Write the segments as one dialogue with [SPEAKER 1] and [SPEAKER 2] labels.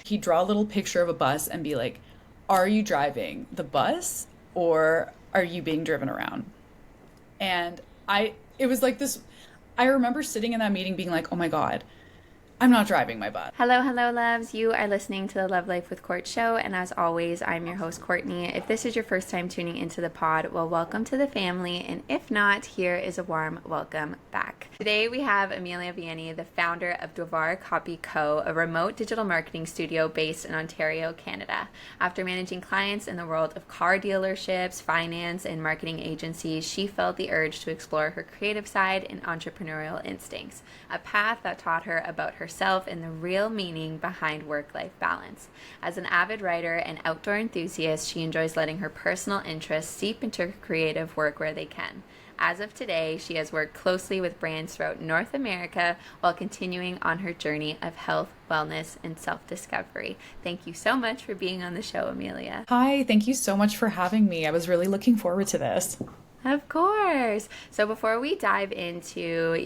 [SPEAKER 1] he'd draw a little picture of a bus and be like, are you driving the bus or are you being driven around? And it was like this, I remember sitting in that meeting being like, oh my God, I'm not driving my bus.
[SPEAKER 2] Hello, hello, loves. You are listening to the Love Life with Court show, and as always, I'm your host, Courtney. If this is your first time tuning into the pod, well, welcome to the family, and if not, here is a warm welcome back. Today, we have Emilia Vieni, the founder of Devoir Copy Co, a remote digital marketing studio based in Ontario, Canada. After managing clients in the world of car dealerships, finance, and marketing agencies, she felt the urge to explore her creative side and entrepreneurial instincts, a path that taught her about herself and the real meaning behind work-life balance. As an avid writer and outdoor enthusiast, she enjoys letting her personal interests seep into her creative work where they can. As of today, she has worked closely with brands throughout North America while continuing on her journey of health, wellness, and self-discovery. Thank you so much for being on the show, Emilia.
[SPEAKER 1] Hi, thank you so much for having me. I was really looking forward to this.
[SPEAKER 2] Of course. So before we dive into,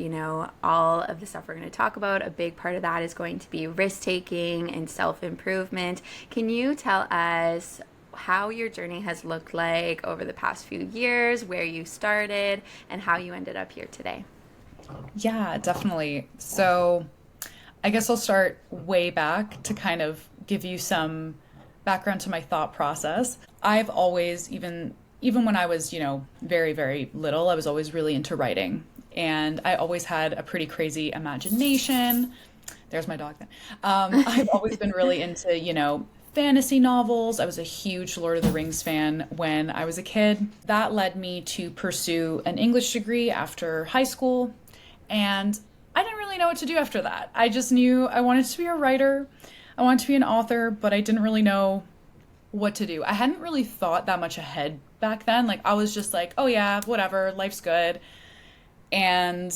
[SPEAKER 2] all of the stuff we're going to talk about, a big part of that is going to be risk-taking and self-improvement. Can you tell us how your journey has looked like over the past few years, where you started, and how you ended up here today?
[SPEAKER 1] Yeah, definitely. So I guess I'll start way back to kind of give you some background to my thought process. I've always, even when I was, very, very little, I was always really into writing. And I always had a pretty crazy imagination. There's my dog then. I've always been really into, fantasy novels. I was a huge Lord of the Rings fan when I was a kid. That led me to pursue an English degree after high school. And I didn't really know what to do after that. I just knew I wanted to be a writer. I wanted to be an author, but I didn't really know what to do. I hadn't really thought that much ahead back then. Like, I was just like, oh yeah, whatever, life's good. And,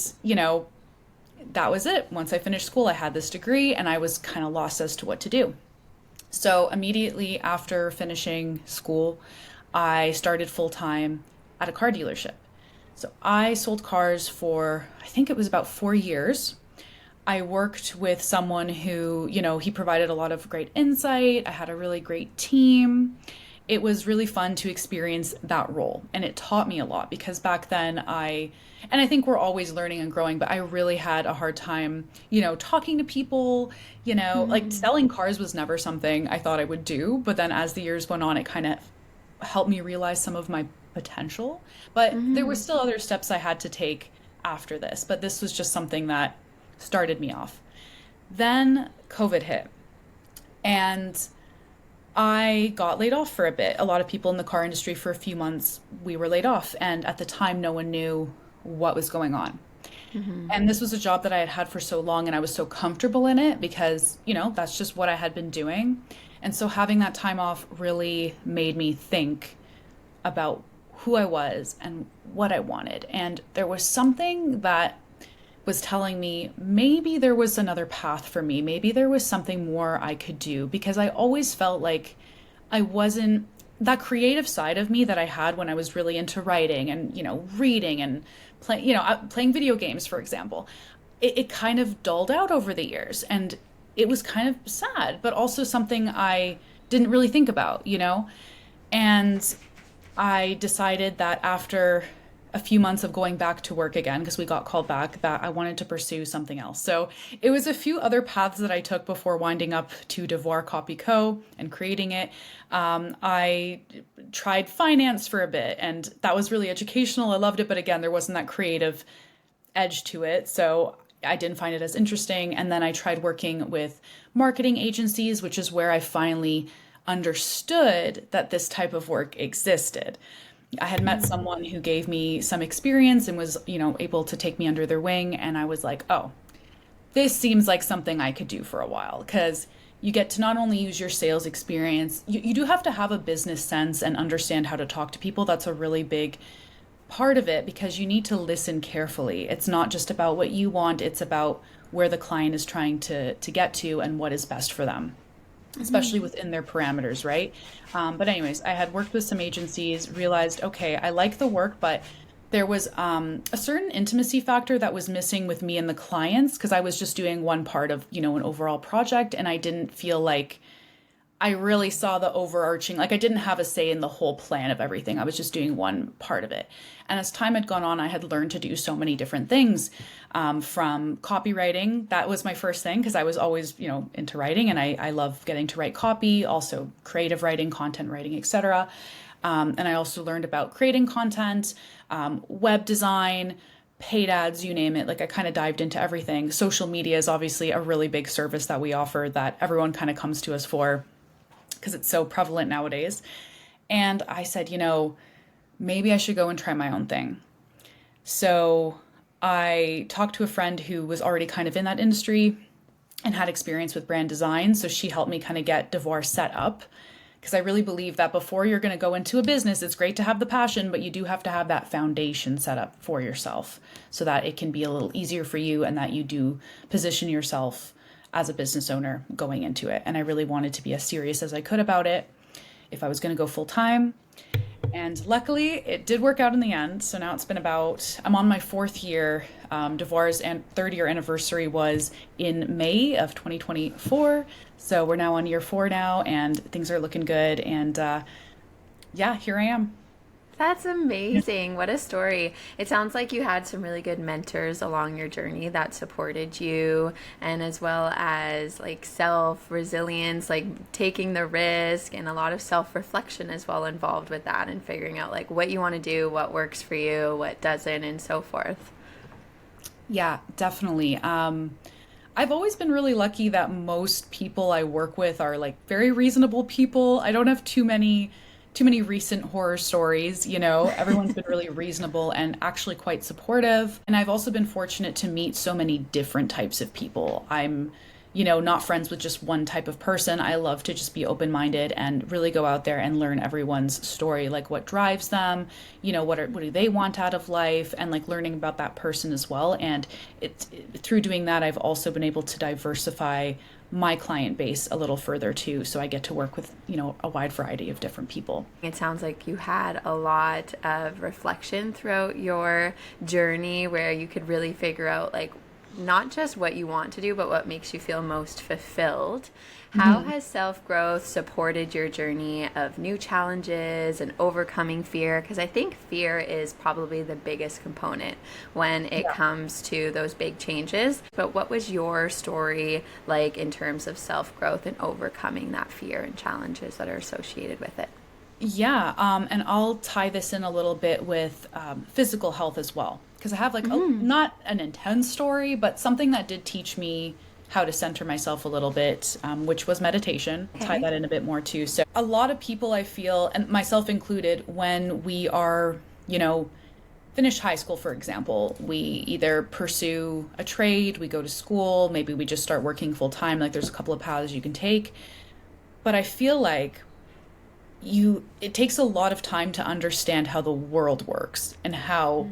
[SPEAKER 1] that was it. Once I finished school, I had this degree and I was kind of lost as to what to do. So immediately after finishing school, I started full time at a car dealership. So I sold cars for, I think it was about 4 years. I worked with someone who, he provided a lot of great insight. I had a really great team. It was really fun to experience that role. And it taught me a lot because back then and I think we're always learning and growing, but I really had a hard time, talking to people, like selling cars was never something I thought I would do. But then as the years went on, it kind of helped me realize some of my potential. But there were still other steps I had to take after this. But this was just something that started me off. Then COVID hit and I got laid off for a bit. A lot of people in the car industry for a few months, we were laid off. And at the time, no one knew what was going on. And this was a job that I had had for so long and I was so comfortable in it because, that's just what I had been doing. And so having that time off really made me think about who I was and what I wanted. And there was something that was telling me maybe there was another path for me. Maybe there was something more I could do because I always felt like I wasn't that creative side of me that I had when I was really into writing and, reading and playing video games, for example. It kind of dulled out over the years and it was kind of sad, but also something I didn't really think about, And I decided that after a few months of going back to work again, because we got called back, that I wanted to pursue something else. So it was a few other paths that I took before winding up to Devoir Copy Co and creating it. I tried finance for a bit and that was really educational. I loved it. But again, there wasn't that creative edge to it. So I didn't find it as interesting. And then I tried working with marketing agencies, which is where I finally understood that this type of work existed. I had met someone who gave me some experience and was, able to take me under their wing. And I was like, oh, this seems like something I could do for a while because you get to not only use your sales experience, you do have to have a business sense and understand how to talk to people. That's a really big part of it because you need to listen carefully. It's not just about what you want. It's about where the client is trying to get to and what is best for them, especially within their parameters, right? But anyways, I had worked with some agencies, realized, okay, I like the work, but there was a certain intimacy factor that was missing with me and the clients because I was just doing one part of, an overall project, and I didn't feel like I really saw the overarching, like I didn't have a say in the whole plan of everything. I was just doing one part of it. And as time had gone on, I had learned to do so many different things, from copywriting. That was my first thing because I was always, into writing, and I love getting to write copy, also creative writing, content writing, etc. And I also learned about creating content, web design, paid ads, you name it. Like I kind of dived into everything. Social media is obviously a really big service that we offer that everyone kind of comes to us for because it's so prevalent nowadays. And I said, maybe I should go and try my own thing. So I talked to a friend who was already kind of in that industry and had experience with brand design. So she helped me kind of get Devoir set up because I really believe that before you're going to go into a business, it's great to have the passion, but you do have to have that foundation set up for yourself so that it can be a little easier for you and that you do position yourself as a business owner going into it. And I really wanted to be as serious as I could about it if I was going to go full time. And luckily, it did work out in the end. So now I'm on my fourth year. Devoir's third year anniversary was in May of 2024. So we're now on year 4 now, and things are looking good. And yeah, here I am.
[SPEAKER 2] That's amazing. What a story. It sounds like you had some really good mentors along your journey that supported you, and as well as like self resilience, like taking the risk, and a lot of self reflection as well involved with that, and figuring out like what you want to do, what works for you, what doesn't, and so forth.
[SPEAKER 1] Yeah, definitely. I've always been really lucky that most people I work with are like very reasonable people. I don't have too many recent horror stories, Everyone's been really reasonable and actually quite supportive. And I've also been fortunate to meet so many different types of people. I'm, not friends with just one type of person. I love to just be open-minded and really go out there and learn everyone's story, like what drives them, what do they want out of life, and like learning about that person as well. And through doing that, I've also been able to diversify my client base a little further too. So I get to work with, a wide variety of different people.
[SPEAKER 2] It sounds like you had a lot of reflection throughout your journey where you could really figure out like not just what you want to do, but what makes you feel most fulfilled. How has self-growth supported your journey of new challenges and overcoming fear? Because I think fear is probably the biggest component when it comes to those big changes. But what was your story like in terms of self-growth and overcoming that fear and challenges that are associated with it?
[SPEAKER 1] Yeah, and I'll tie this in a little bit with physical health as well, because I have like not an intense story, but something that did teach me how to center myself a little bit, which was meditation. I'll tie that in a bit more too. So a lot of people I feel, and myself included, when we are, finish high school, for example, we either pursue a trade, we go to school, maybe we just start working full time. Like there's a couple of paths you can take. But I feel like it takes a lot of time to understand how the world works and how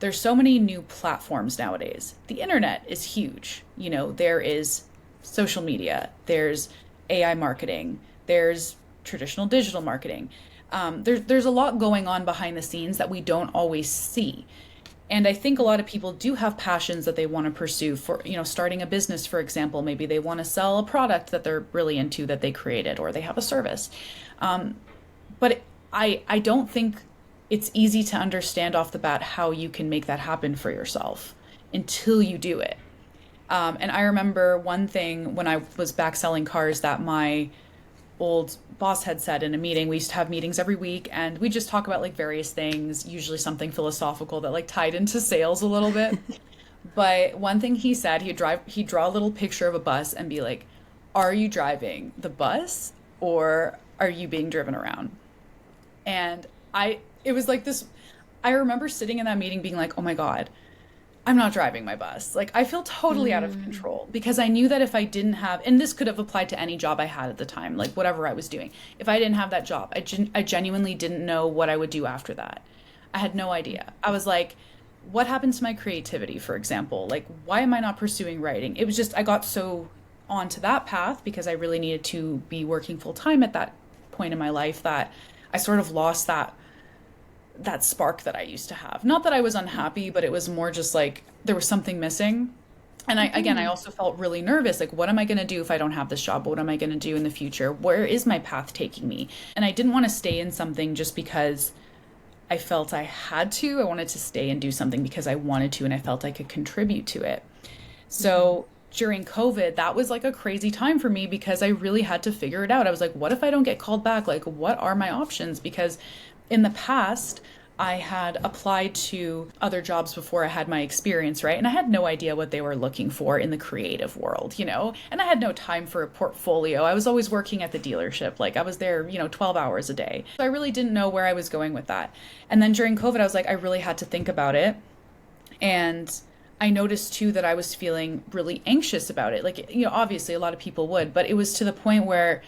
[SPEAKER 1] there's so many new platforms nowadays. The internet is huge. There is social media, there's AI marketing, there's traditional digital marketing. There's a lot going on behind the scenes that we don't always see. And I think a lot of people do have passions that they want to pursue for, starting a business, for example. Maybe they want to sell a product that they're really into that they created, or they have a service. But I don't think it's easy to understand off the bat how you can make that happen for yourself until you do it. And I remember one thing when I was back selling cars that my old boss had said in a meeting. We used to have meetings every week, and we just talk about like various things, usually something philosophical that like tied into sales a little bit. But one thing he said, he'd draw a little picture of a bus and be like, are you driving the bus or are you being driven around? And it was like this, I remember sitting in that meeting being like, oh my God, I'm not driving my bus. Like I feel totally out of control because I knew that if I didn't have, and this could have applied to any job I had at the time, like whatever I was doing. If I didn't have that job, I genuinely didn't know what I would do after that. I had no idea. I was like, what happened to my creativity, for example? Like, why am I not pursuing writing? It was just, I got so onto that path because I really needed to be working full time at that point in my life that I sort of lost that spark that I used to have. Not that I was unhappy, but it was more just like there was something missing. And I
[SPEAKER 2] Mhm.
[SPEAKER 1] also felt really nervous. Like, what am I going to do if I don't have this job? What am I going to do in the future? Where is my path taking me? And I didn't want to stay in something just because I felt I had to. I wanted to stay and do something because I wanted to and I felt I could contribute to it.
[SPEAKER 2] Mhm.
[SPEAKER 1] So during COVID, that was like a crazy time for me because I really had to figure it out. I was like, what if I don't get called back? Like, what are my options? Because in the past, I had applied to other jobs before I had my experience, right? And I had no idea what they were looking for in the creative world, And I had no time for a portfolio. I was always working at the dealership. Like I was there, 12 hours a day. So I really didn't know where I was going with that. And then during COVID, I was like, I really had to think about it. And I noticed too that I was feeling really anxious about it. Like, obviously a lot of people would, but it was to the point where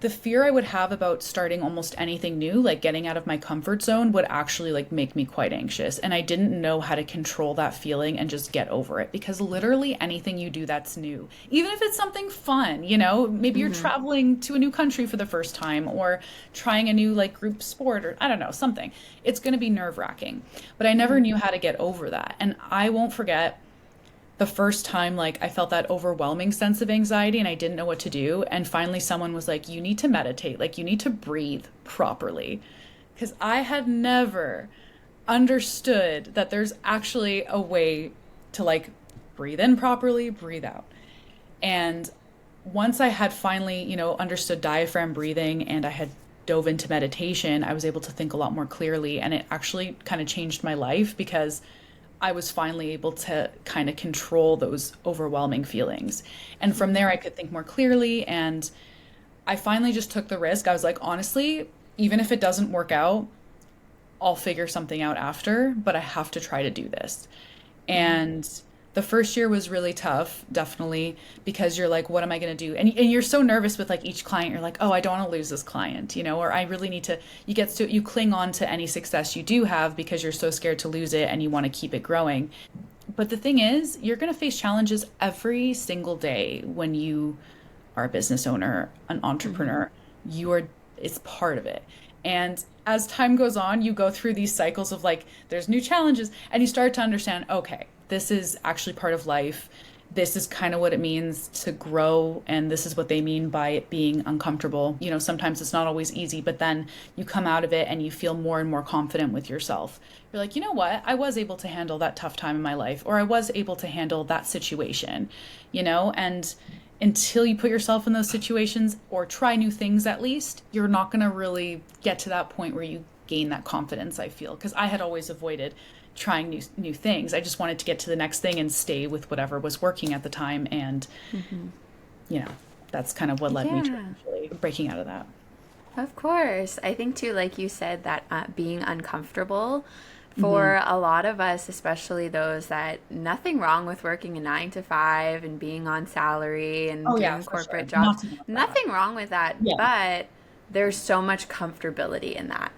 [SPEAKER 1] the fear I would have about starting almost anything new, like getting out of my comfort zone, would actually like make me quite anxious. And I didn't know how to control that feeling and just get over it because literally anything you do that's new, even if it's something fun, maybe you're
[SPEAKER 2] Mhm.
[SPEAKER 1] traveling to a new country for the first time or trying a new like group sport or I don't know, something. It's going to be nerve-wracking. But I never
[SPEAKER 2] Mhm.
[SPEAKER 1] knew how to get over that. And I won't forget the first time like I felt that overwhelming sense of anxiety and I didn't know what to do and finally someone was like you need to meditate, like you need to breathe properly because I had never understood that there's actually a way to like breathe in properly, breathe out. And once I had finally, understood diaphragm breathing and I had dove into meditation, I was able to think a lot more clearly and it actually kind of changed my life because I was finally able to kind of control those overwhelming feelings. And from there, I could think more clearly. And I finally just took the risk. I was like, honestly, even if it doesn't work out, I'll figure something out after, but I have to try to do this.
[SPEAKER 2] Mhm.
[SPEAKER 1] And the first year was really tough, definitely, because you're like, what am I going to do? And you're so nervous with like each client. You're like, oh, I don't want to lose this client, or I really need to, you cling on to any success you do have because you're so scared to lose it and you want to keep it growing. But the thing is, you're going to face challenges every single day when you are a business owner, an
[SPEAKER 2] Mhm.
[SPEAKER 1] entrepreneur. You are, it's part of it. And as time goes on, you go through these cycles of like, there's new challenges, and you start to understand, okay, this is actually part of life. This is kind of what it means to grow, and this is what they mean by it being uncomfortable. Sometimes it's not always easy, but then you come out of it and you feel more and more confident with yourself. You're like, you know what? I was able to handle that tough time in my life, or I was able to handle that situation, and until you put yourself in those situations or try new things at least, you're not going to really get to that point where you gain that confidence, I feel, because I had always avoided trying new things. I just wanted to get to the next thing and stay with whatever was working at the time and
[SPEAKER 2] Mhm.
[SPEAKER 1] you know, that's kind of what led me to
[SPEAKER 2] Yeah.
[SPEAKER 1] eventually breaking out of that.
[SPEAKER 2] Of course. I think too, like you said, that being uncomfortable
[SPEAKER 1] Hmm.
[SPEAKER 2] for a lot of us, especially those that nothing wrong with working a 9 to 5 and being on salary and
[SPEAKER 1] Oh yeah,
[SPEAKER 2] doing
[SPEAKER 1] for
[SPEAKER 2] corporate
[SPEAKER 1] sure.
[SPEAKER 2] jobs,
[SPEAKER 1] Not to knock that.
[SPEAKER 2] nothing wrong with that.
[SPEAKER 1] Yeah.
[SPEAKER 2] But there's so much comfortability in that.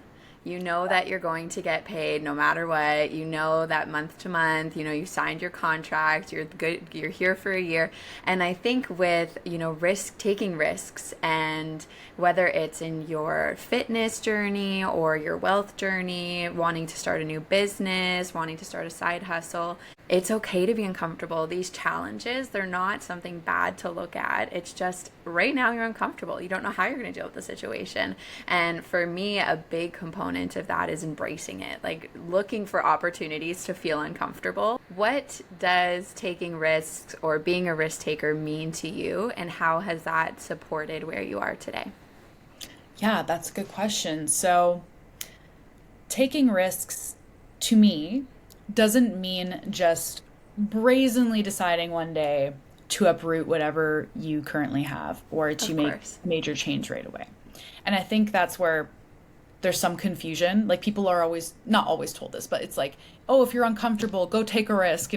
[SPEAKER 2] You know that you're going to get paid no matter what. You know that month to month, you signed your contract, you're good, you're here for a year. And I think with, risk taking risks and whether it's in your fitness journey or your wealth journey, wanting to start a new business, wanting to start a side hustle, it's okay to be uncomfortable. These challenges, they're not something bad to look at. It's just right now you're uncomfortable. You don't know how you're going to deal with the situation. And for me, a big component of that is embracing it, like looking for opportunities to feel uncomfortable. What does taking risks or being a risk taker mean to you, and how has that supported where you are today?
[SPEAKER 1] Yeah, that's a good question. So, taking risks to me doesn't mean just brazenly deciding one day to uproot whatever you currently have or to
[SPEAKER 2] Of
[SPEAKER 1] make
[SPEAKER 2] course.
[SPEAKER 1] a major change right away. And I think that's where there's some confusion. Like people are always not always told this, but it's like, oh, if you're uncomfortable, go take a risk.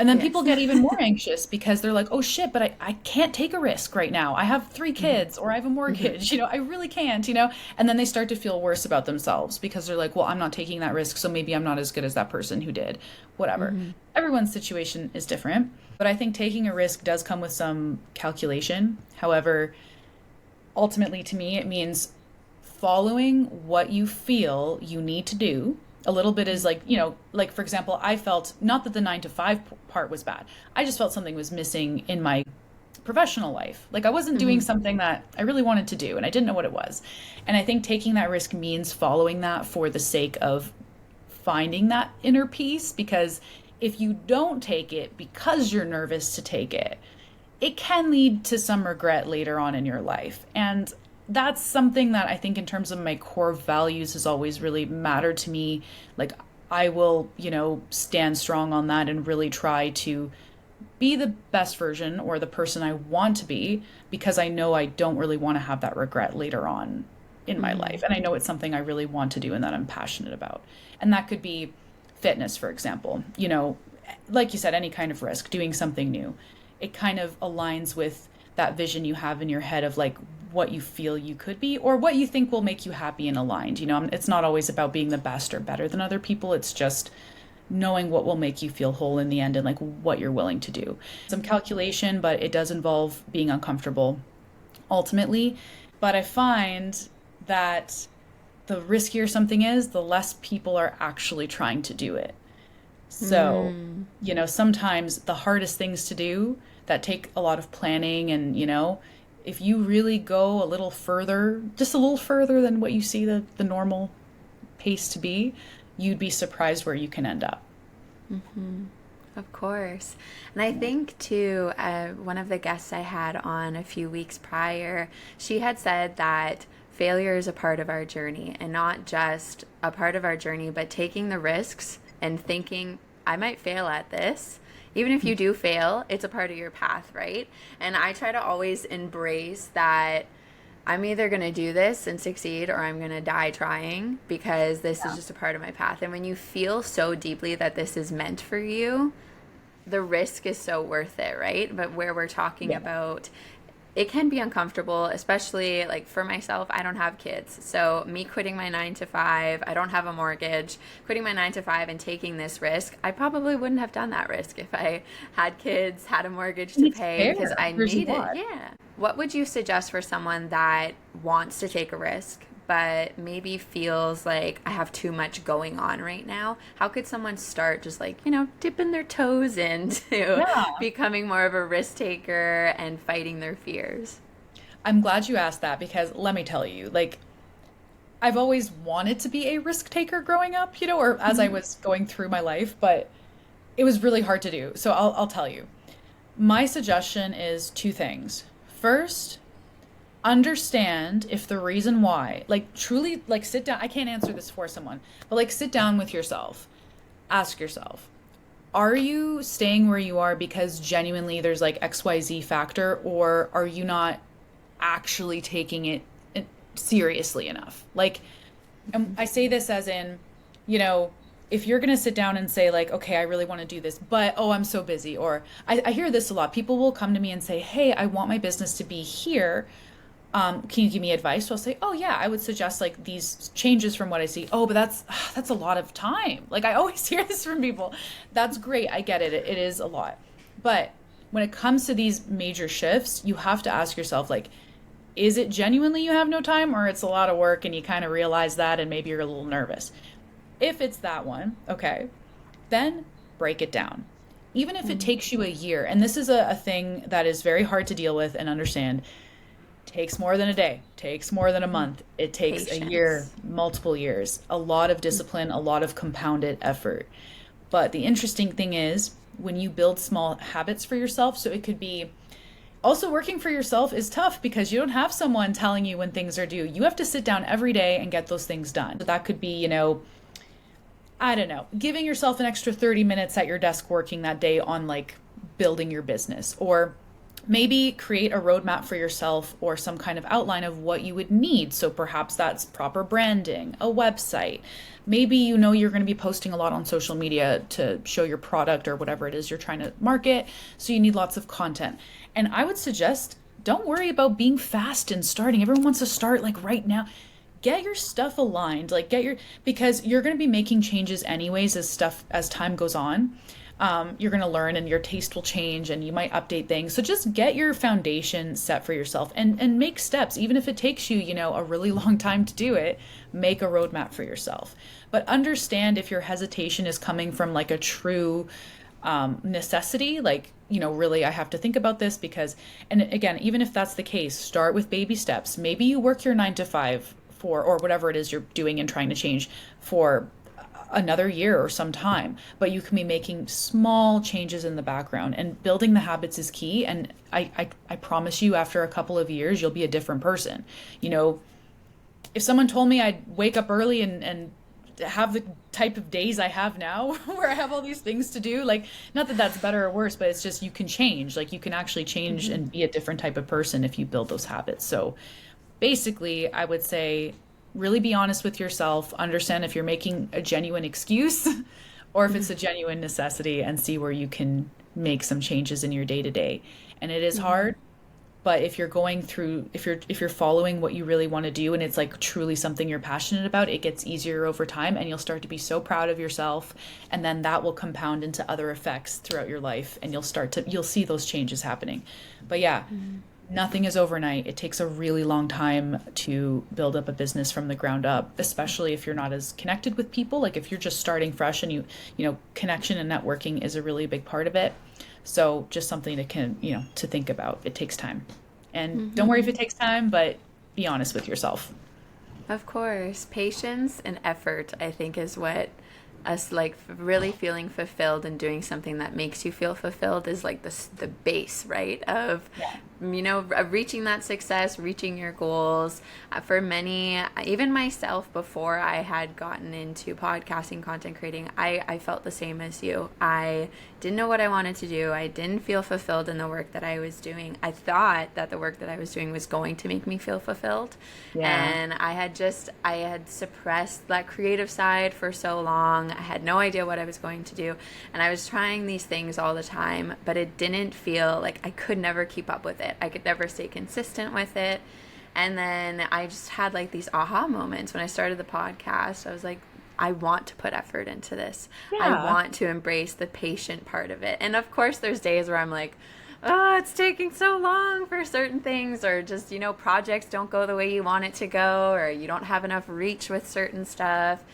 [SPEAKER 1] And then people
[SPEAKER 2] Yes.
[SPEAKER 1] get even more anxious because they're like, oh shit, but I can't take a risk right now. I have three
[SPEAKER 2] Hmm.
[SPEAKER 1] kids or I have a
[SPEAKER 2] Hmm.
[SPEAKER 1] mortgage, I really can't. And then they start to feel worse about themselves because they're like, well, I'm not taking that risk, so maybe I'm not as good as that person who did. Whatever.
[SPEAKER 2] Hmm.
[SPEAKER 1] Everyone's situation is different, but I think taking a risk does come with some calculation. However, ultimately to me, it means following what you feel you need to do. A little bit is like, like for example, I felt not that the 9 to 5 part was bad. I just felt something was missing in my professional life. Like I wasn't doing something that I really wanted to do and I didn't know what it was. And I think taking that risk means following that for the sake of finding that inner peace, because if you don't take it because you're nervous to take it, it can lead to some regret later on in your life. And that's something that I think in terms of my core values has always really mattered to me. Like I will, stand strong on that and really try to be the best version or the person I want to be, because I know I don't really want to have that regret later on in my life. And I know it's something I really want to do and that I'm passionate about. And that could be fitness, for example, like you said, any kind of risk, doing something new. It kind of aligns with that vision you have in your head of like what you feel you could be or what you think will make you happy and aligned. It's not always about being the best or better than other people. It's just knowing what will make you feel whole in the end and like what you're willing to do. Some calculation, but it does involve being uncomfortable ultimately. But I find that the riskier something is, the less people are actually trying to do it. So, sometimes the hardest things to do that take a lot of planning and, if you really go a little further, just a little further than what you see the normal pace to be, you'd be surprised where you can end up.
[SPEAKER 2] Of course. And I think too, one of the guests I had on a few weeks prior, she had said that failure is a part of our journey, and not just a part of our journey, but taking the risks and thinking, I might fail at this. Even if you do fail, it's a part of your path, right? And I try to always embrace that I'm either going to do this and succeed or I'm going to die trying, because this is just a part of my path. And when you feel so deeply that this is meant for you, the risk is so worth it, right? But where we're talking about, it can be uncomfortable, especially like for myself, I don't have kids. So me quitting my 9 to 5, I don't have a mortgage, quitting my 9 to 5 and taking this risk, I probably wouldn't have done that risk if I had kids, had a mortgage to pay, because I need it. Yeah. What would you suggest for someone that wants to take a risk, but maybe feels like I have too much going on right now? How could someone start just like, dipping their toes into becoming more of a risk taker and fighting their fears?
[SPEAKER 1] I'm glad you asked that, because let me tell you, like, I've always wanted to be a risk taker growing up, or as I was going through my life, but it was really hard to do. So I'll tell you. My suggestion is 2 things. First, understand if the reason why, like truly, like sit down. I can't answer this for someone, but like sit down with yourself. Ask yourself, are you staying where you are because genuinely there's like XYZ factor, or are you not actually taking it seriously enough? Like, I say this as in, if you're going to sit down and say like, okay, I really want to do this, but, oh, I'm so busy. Or I hear this a lot. People will come to me and say, hey, I want my business to be here. Can you give me advice? So I'll say, oh yeah, I would suggest like these changes from what I see. Oh, but that's a lot of time. Like I always hear this from people. That's great. I get it. It is a lot. But when it comes to these major shifts, you have to ask yourself, like, is it genuinely you have no time, or it's a lot of work and you kind of realize that and maybe you're a little nervous? If it's that one, okay, then break it down. Even if it takes you a year, and this is a thing that is very hard to deal with and understand, takes more than a day, takes more than a month. It takes a year, multiple years, a lot of discipline, a lot of compounded effort. But the interesting thing is when you build small habits for yourself, so it could be also working for yourself is tough because you don't have someone telling you when things are due. You have to sit down every day and get those things done. So that could be, I don't know, giving yourself an extra 30 minutes at your desk working that day on like building your business, or maybe create a roadmap for yourself or some kind of outline of what you would need. So perhaps that's proper branding, a website. Maybe you're going to be posting a lot on social media to show your product or whatever it is you're trying to market. So you need lots of content. And I would suggest, don't worry about being fast and starting. Everyone wants to start like right now. Get your stuff aligned, because you're going to be making changes anyways as time goes on. you're going to learn and your taste will change and you might update things. So just get your foundation set for yourself and make steps, even if it takes you, a really long time to do it, make a roadmap for yourself. But understand if your hesitation is coming from like a true necessity, like, really, I have to think about this because, and again, even if that's the case, start with baby steps. Maybe you work your 9 to 5 for, or whatever it is you're doing and trying to change for another year or some time, but you can be making small changes in the background and building the habits is key. And I promise you, after a couple of years, you'll be a different person. If someone told me I'd wake up early and have the type of days I have now where I have all these things to do, like, not that that's better or worse, but it's just, you can change, like you can actually change and be a different type of person if you build those habits. So basically, I would say really be honest with yourself, understand if you're making a genuine excuse or if it's a genuine necessity, and see where you can make some changes in your day to day. And it is hard, but if you're going through, if you're following what you really want to do and it's like truly something you're passionate about, it gets easier over time and you'll start to be so proud of yourself, and then that will compound into other effects throughout your life and you'll see those changes happening. But yeah, nothing is overnight. It takes a really long time to build up a business from the ground up, especially if you're not as connected with people. Like if you're just starting fresh and connection and networking is a really big part of it. So just something to think about. It takes time. And don't worry if it takes time, but be honest with yourself.
[SPEAKER 2] Of course. Patience and effort, I think, is what us like really feeling fulfilled and doing something that makes you feel fulfilled is like the base, right? Of, of reaching that success, reaching your goals. For many, even myself, before I had gotten into podcasting, content creating, I felt the same as you. I didn't know what I wanted to do. I didn't feel fulfilled in the work that I was doing. I thought that the work that I was doing was going to make me feel fulfilled. Yeah. And I had suppressed that creative side for so long. I had no idea what I was going to do. And I was trying these things all the time, but it didn't feel like I could never keep up with it. I could never stay consistent with it. And then I just had like these aha moments when I started the podcast. I was like, I want to put effort into this. Yeah. I want to embrace the patient part of it. And of course, there's days where I'm like, oh, it's taking so long for certain things, or just, projects don't go the way you want it to go, or you don't have enough reach with certain stuff.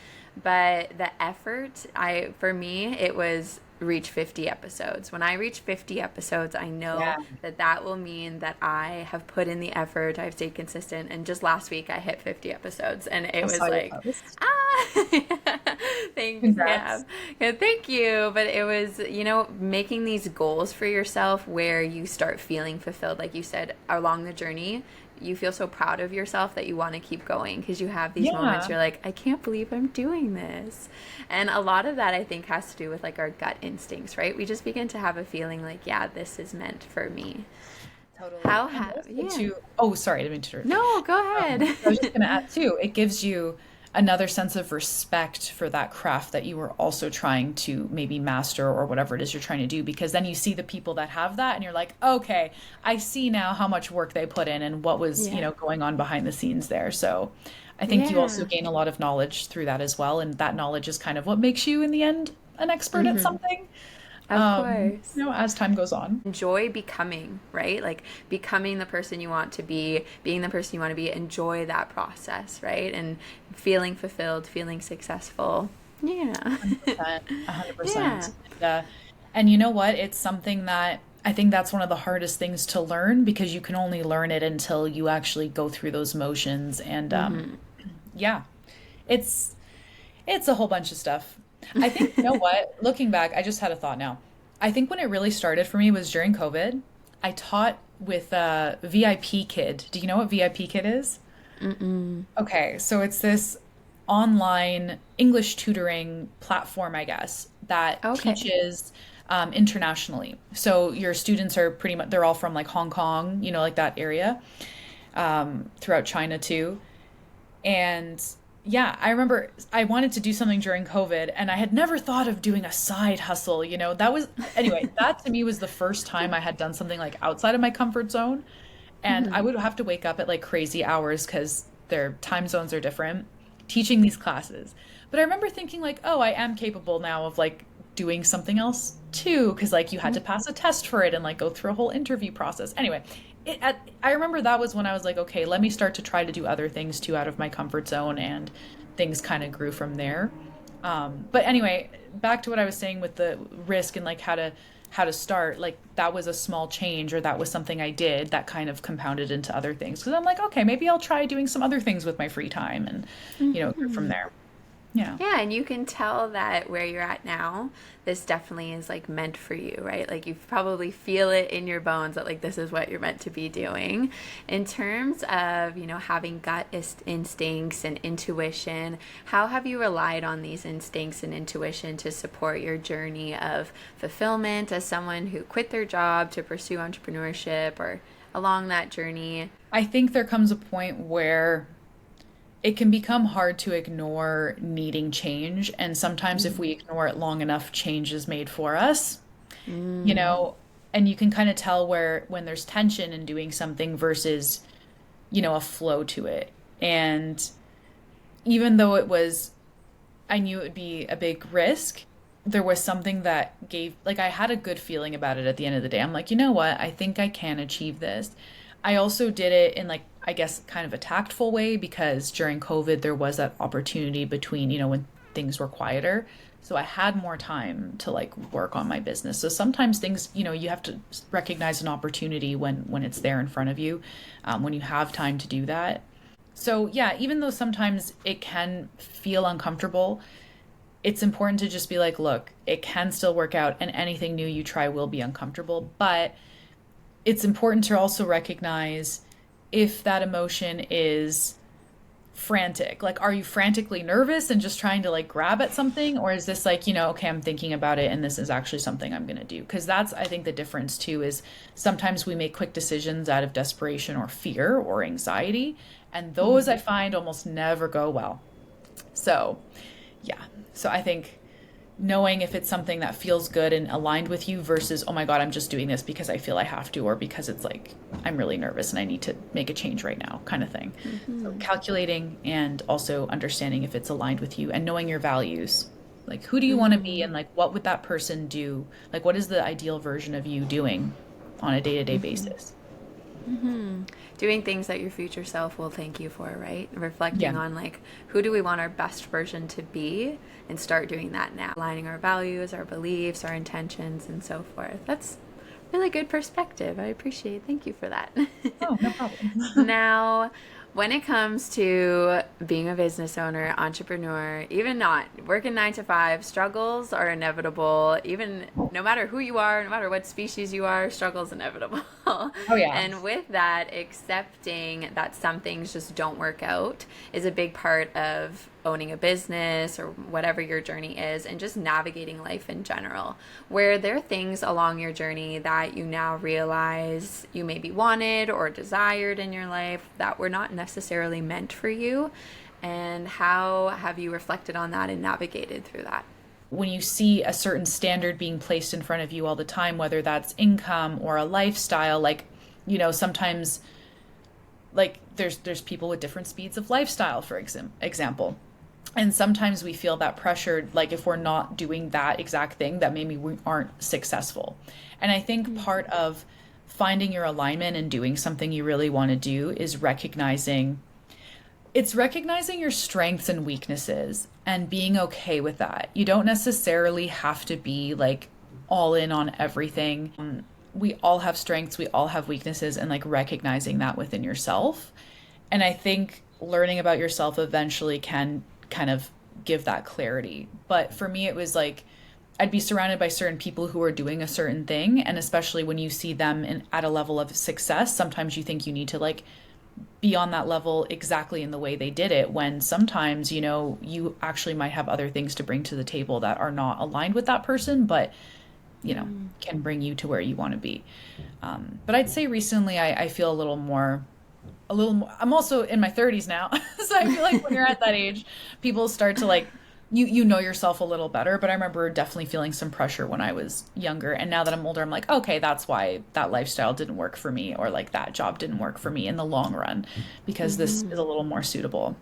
[SPEAKER 2] But the effort, for me, it was reach 50 episodes. When I reach 50 episodes, I know that will mean that I have put in the effort, I've stayed consistent, and just last week I hit 50 episodes, and it was like, thanks, thank you. But it was, making these goals for yourself where you start feeling fulfilled, like you said, along the journey. You feel so proud of yourself that you want to keep going because you have these moments you're like, I can't believe I'm doing this. And a lot of that, I think, has to do with like our gut instincts, right? We just begin to have a feeling like, this is meant for me.
[SPEAKER 1] Totally. Oh, sorry, I didn't mean to interrupt.
[SPEAKER 2] No, go ahead.
[SPEAKER 1] I was just going to add too, it gives you another sense of respect for that craft that you were also trying to maybe master or whatever it is you're trying to do, because then you see the people that have that and you're like, okay, I see now how much work they put in and what was, going on behind the scenes there. So I think you also gain a lot of knowledge through that as well. And that knowledge is kind of what makes you in the end an expert at something.
[SPEAKER 2] Of course.
[SPEAKER 1] As time goes on.
[SPEAKER 2] Enjoy becoming, right? Like becoming the person you want to be, being the person you want to be. Enjoy that process, right? And feeling fulfilled, feeling successful. Yeah.
[SPEAKER 1] 100%. Yeah. And you know what? It's something that I think that's one of the hardest things to learn, because you can only learn it until you actually go through those motions. And it's a whole bunch of stuff. I think, you know what, looking back, I just had a thought now. I think when it really started for me was during COVID. I taught with VIP Kid. Do you know what VIP Kid is? Mm-mm. Okay, so it's this online English tutoring platform, I guess, that teaches internationally. So your students are pretty much, they're all from like Hong Kong, like that area, throughout China too. And I remember I wanted to do something during COVID and I had never thought of doing a side hustle, that to me was the first time I had done something like outside of my comfort zone. And I would have to wake up at like crazy hours because their time zones are different, teaching these classes. But I remember thinking like, oh, I am capable now of like doing something else too, because like you had to pass a test for it and like go through a whole interview process. Anyway, I remember that was when I was like, okay, let me start to try to do other things too out of my comfort zone, and things kind of grew from there. But anyway, back to what I was saying with the risk and like how to start, like that was a small change, or that was something I did that kind of compounded into other things, because I'm like, okay, maybe I'll try doing some other things with my free time, and grew from there. Yeah.
[SPEAKER 2] Yeah, and you can tell that where you're at now, this definitely is like meant for you, right? Like you probably feel it in your bones that like this is what you're meant to be doing. In terms of, having gut instincts and intuition, how have you relied on these instincts and intuition to support your journey of fulfillment as someone who quit their job to pursue entrepreneurship, or along that journey?
[SPEAKER 1] I think there comes a point where it can become hard to ignore needing change. And sometimes if we ignore it long enough, change is made for us, you know, and you can kind of tell where when there's tension in doing something versus, a flow to it. And even though I knew it would be a big risk, there was something that like, I had a good feeling about it at the end of the day. I'm like, you know what? I think I can achieve this. I also did it in like, I guess, kind of a tactful way, because during COVID, there was that opportunity between, when things were quieter. So I had more time to like work on my business. So sometimes things, you have to recognize an opportunity when it's there in front of you, when you have time to do that. So yeah, even though sometimes it can feel uncomfortable, it's important to just be like, look, it can still work out, and anything new you try will be uncomfortable. But it's important to also recognize if that emotion is frantic. Like, are you frantically nervous and just trying to like grab at something? Or is this like, okay, I'm thinking about it and this is actually something I'm going to do? Because that's, I think, the difference too, is sometimes we make quick decisions out of desperation or fear or anxiety. And those I find almost never go well. So, yeah. So I think knowing if it's something that feels good and aligned with you versus, oh my God, I'm just doing this because I feel I have to, or because it's like, I'm really nervous and I need to make a change right now, kind of thing. So calculating, and also understanding if it's aligned with you, and knowing your values. Like, who do you want to be, and like, what would that person do? Like, what is the ideal version of you doing on a day-to-day basis?
[SPEAKER 2] Doing things that your future self will thank you for, right? Reflecting
[SPEAKER 1] Yeah.
[SPEAKER 2] on like, who do we want our best version to be, and start doing that now. Aligning our values, our beliefs, our intentions, and so forth. That's really good perspective. I appreciate it. Thank you for that.
[SPEAKER 1] Oh, no problem.
[SPEAKER 2] Now, when it comes to being a business owner, entrepreneur, even not working 9 to 5, struggles are inevitable. Even no matter who you are, no matter what species you are, struggles inevitable.
[SPEAKER 1] Oh, yeah.
[SPEAKER 2] And with that, accepting that some things just don't work out is a big part of owning a business or whatever your journey is, and just navigating life in general. Where there are things along your journey that you now realize you maybe wanted or desired in your life that were not necessarily meant for you, and how have you reflected on that and navigated through that?
[SPEAKER 1] When you see a certain standard being placed in front of you all the time, whether that's income or a lifestyle, like, sometimes like there's people with different speeds of lifestyle, for example. And sometimes we feel that pressure, like if we're not doing that exact thing, that maybe we aren't successful. And I think part of finding your alignment and doing something you really want to do is recognizing your strengths and weaknesses and being okay with that. You don't necessarily have to be like all in on everything. We all have strengths, we all have weaknesses, and like recognizing that within yourself. And I think learning about yourself eventually can kind of give that clarity. But for me, it was like I'd be surrounded by certain people who are doing a certain thing. And especially when you see them at a level of success, sometimes you think you need to like be on that level exactly in the way they did it, when sometimes, you actually might have other things to bring to the table that are not aligned with that person, but can bring you to where you want to be. But I'd say recently I feel a little more, I'm also in my 30s now. So I feel like when you're at that age, people start to like, you know yourself a little better. But I remember definitely feeling some pressure when I was younger. And now that I'm older, I'm like, okay, that's why that lifestyle didn't work for me, or like that job didn't work for me in the long run, because this is a little more suitable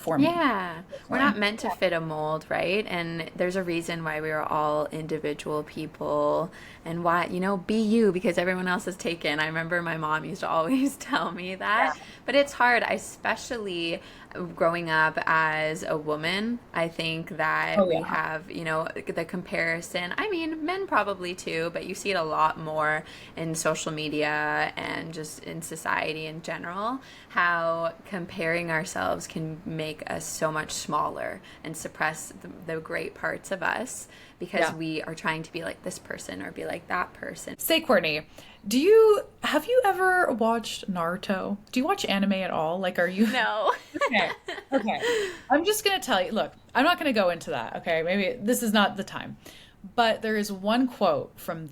[SPEAKER 1] for me
[SPEAKER 2] Yeah, we're
[SPEAKER 1] personally.
[SPEAKER 2] not meant to fit a mold, right? And there's a reason why we are all individual people and why, be you because everyone else is taken. I remember my mom used to always tell me that.
[SPEAKER 1] Yeah.
[SPEAKER 2] But it's hard, especially growing up as a woman. I think that
[SPEAKER 1] Oh
[SPEAKER 2] we
[SPEAKER 1] yeah.
[SPEAKER 2] have, the comparison. I mean, men probably too, but you see it a lot more in social media and just in society in general, how comparing ourselves can make us so much smaller and suppress the great parts of us because
[SPEAKER 1] Yeah.
[SPEAKER 2] we are trying to be like this person or be like that person.
[SPEAKER 1] Say, Courtney, have you ever watched Naruto? Do you watch anime at all? Like, are you?
[SPEAKER 2] No.
[SPEAKER 1] Okay. Okay. I'm just gonna tell you, look, I'm not gonna go into that, okay? Maybe this is not the time. But there is one quote from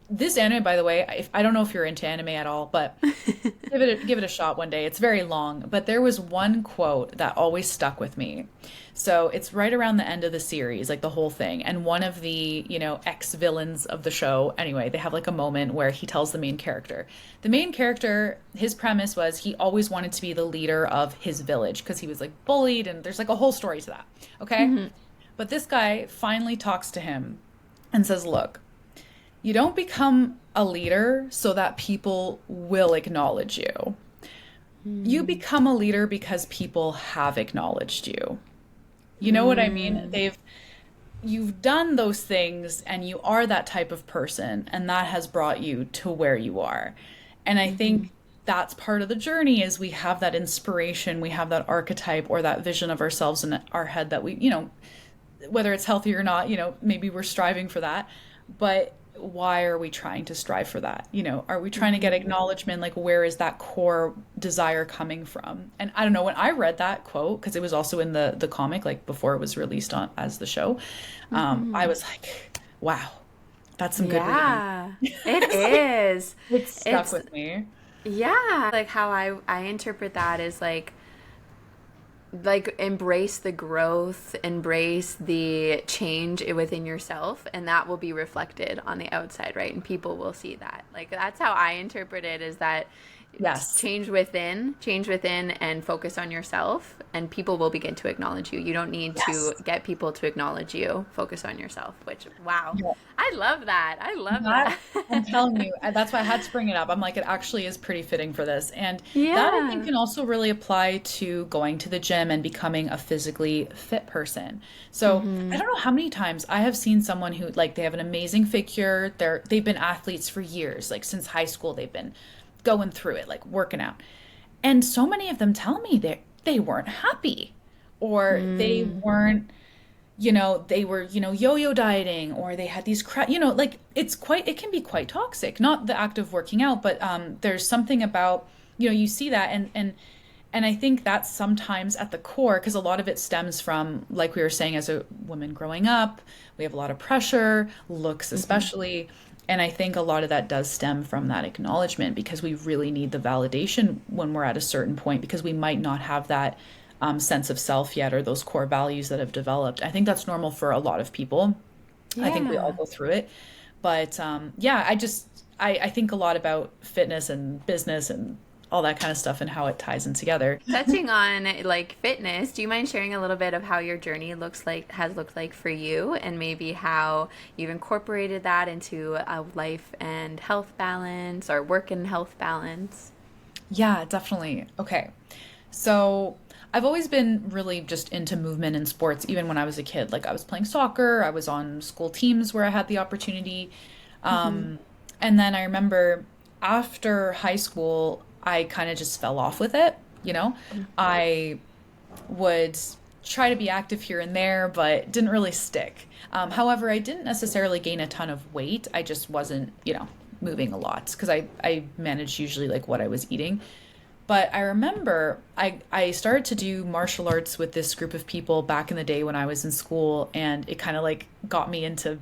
[SPEAKER 1] this anime, by the way, I don't know if you're into anime at all, but give it a shot one day. It's very long, but there was one quote that always stuck with me. So it's right around the end of the series, like the whole thing. And one of the, ex-villains of the show, anyway, they have like a moment where he tells the main character. The main character, his premise was he always wanted to be the leader of his village because he was like bullied, and there's like a whole story to that. Okay?
[SPEAKER 2] Hmm.
[SPEAKER 1] But this guy finally talks to him and says, "Look, you don't become a leader so that people will acknowledge you. You become a leader because people have acknowledged you." You know what I mean?
[SPEAKER 2] Mm.
[SPEAKER 1] You've done those things and you are that type of person, and that has brought you to where you are. And I
[SPEAKER 2] Hmm.
[SPEAKER 1] think that's part of the journey is we have that inspiration, we have that archetype or that vision of ourselves in our head that whether it's healthy or not, maybe we're striving for that. But why are we trying to strive for that? Are we trying to get
[SPEAKER 2] Hmm.
[SPEAKER 1] acknowledgement? Like, where is that core desire coming from? And I don't know, when I read that quote, because it was also in the comic, like before it was released on as the show, I
[SPEAKER 2] Hmm.
[SPEAKER 1] was like, wow, that's some good reading.
[SPEAKER 2] Yeah, it
[SPEAKER 1] It's like,
[SPEAKER 2] is.
[SPEAKER 1] it stuck
[SPEAKER 2] It's
[SPEAKER 1] with me.
[SPEAKER 2] Yeah, like how I interpret that is like embrace the growth, embrace the change within yourself, and that will be reflected on the outside, right? And people will see that. Like that's how I interpret it is that
[SPEAKER 1] Yes.
[SPEAKER 2] change within and focus on yourself and people will begin to acknowledge you. You don't need to
[SPEAKER 1] Yes.
[SPEAKER 2] get people to acknowledge you. Focus on yourself, which wow.
[SPEAKER 1] Yeah.
[SPEAKER 2] I love that. I love
[SPEAKER 1] That
[SPEAKER 2] that.
[SPEAKER 1] I'm telling you, that's why I had to bring it up. I'm like, it actually is pretty fitting for this. And that I think
[SPEAKER 2] Yeah.
[SPEAKER 1] can also really apply to going to the gym and becoming a physically fit person. So I
[SPEAKER 2] Mhm.
[SPEAKER 1] don't know how many times I have seen someone who like they have an amazing figure. They've been athletes for years, like since high school, they've been going through it, like working out. And so many of them tell me they weren't happy or they
[SPEAKER 2] Mm.
[SPEAKER 1] weren't they were, yo-yo dieting or they had these like it can be quite toxic. Not the act of working out, but there's something about, you see that and I think that's sometimes at the core because a lot of it stems from, like we were saying, as a woman growing up, we have a lot of pressure, looks
[SPEAKER 2] Mhm.
[SPEAKER 1] especially. And I think a lot of that does stem from that acknowledgement because we really need the validation when we're at a certain point because we might not have that sense of self yet or those core values that have developed. I think that's normal for a lot of people. I think we all
[SPEAKER 2] Yeah.
[SPEAKER 1] go through it. But yeah, I think a lot about fitness and business and all that kind of stuff and how it ties in together.
[SPEAKER 2] Touching on like fitness, do you mind sharing a little bit of how your journey has looked like for you and maybe how you've incorporated that into a life and health balance or work and health balance?
[SPEAKER 1] Yeah, definitely. Okay. So I've always been really just into movement and sports, even when I was a kid. Like I was playing soccer, I was on school teams where I had the opportunity.
[SPEAKER 2] Mhm.
[SPEAKER 1] Um, and then I remember after high school, I kind of just fell off with it, you know? I would try to be active here and there, but didn't really stick. However, I didn't necessarily gain a ton of weight. I just wasn't, moving a lot because I managed usually like what I was eating. But I remember I started to do martial arts with this group of people back in the day when I was in school, and it kind of like got me into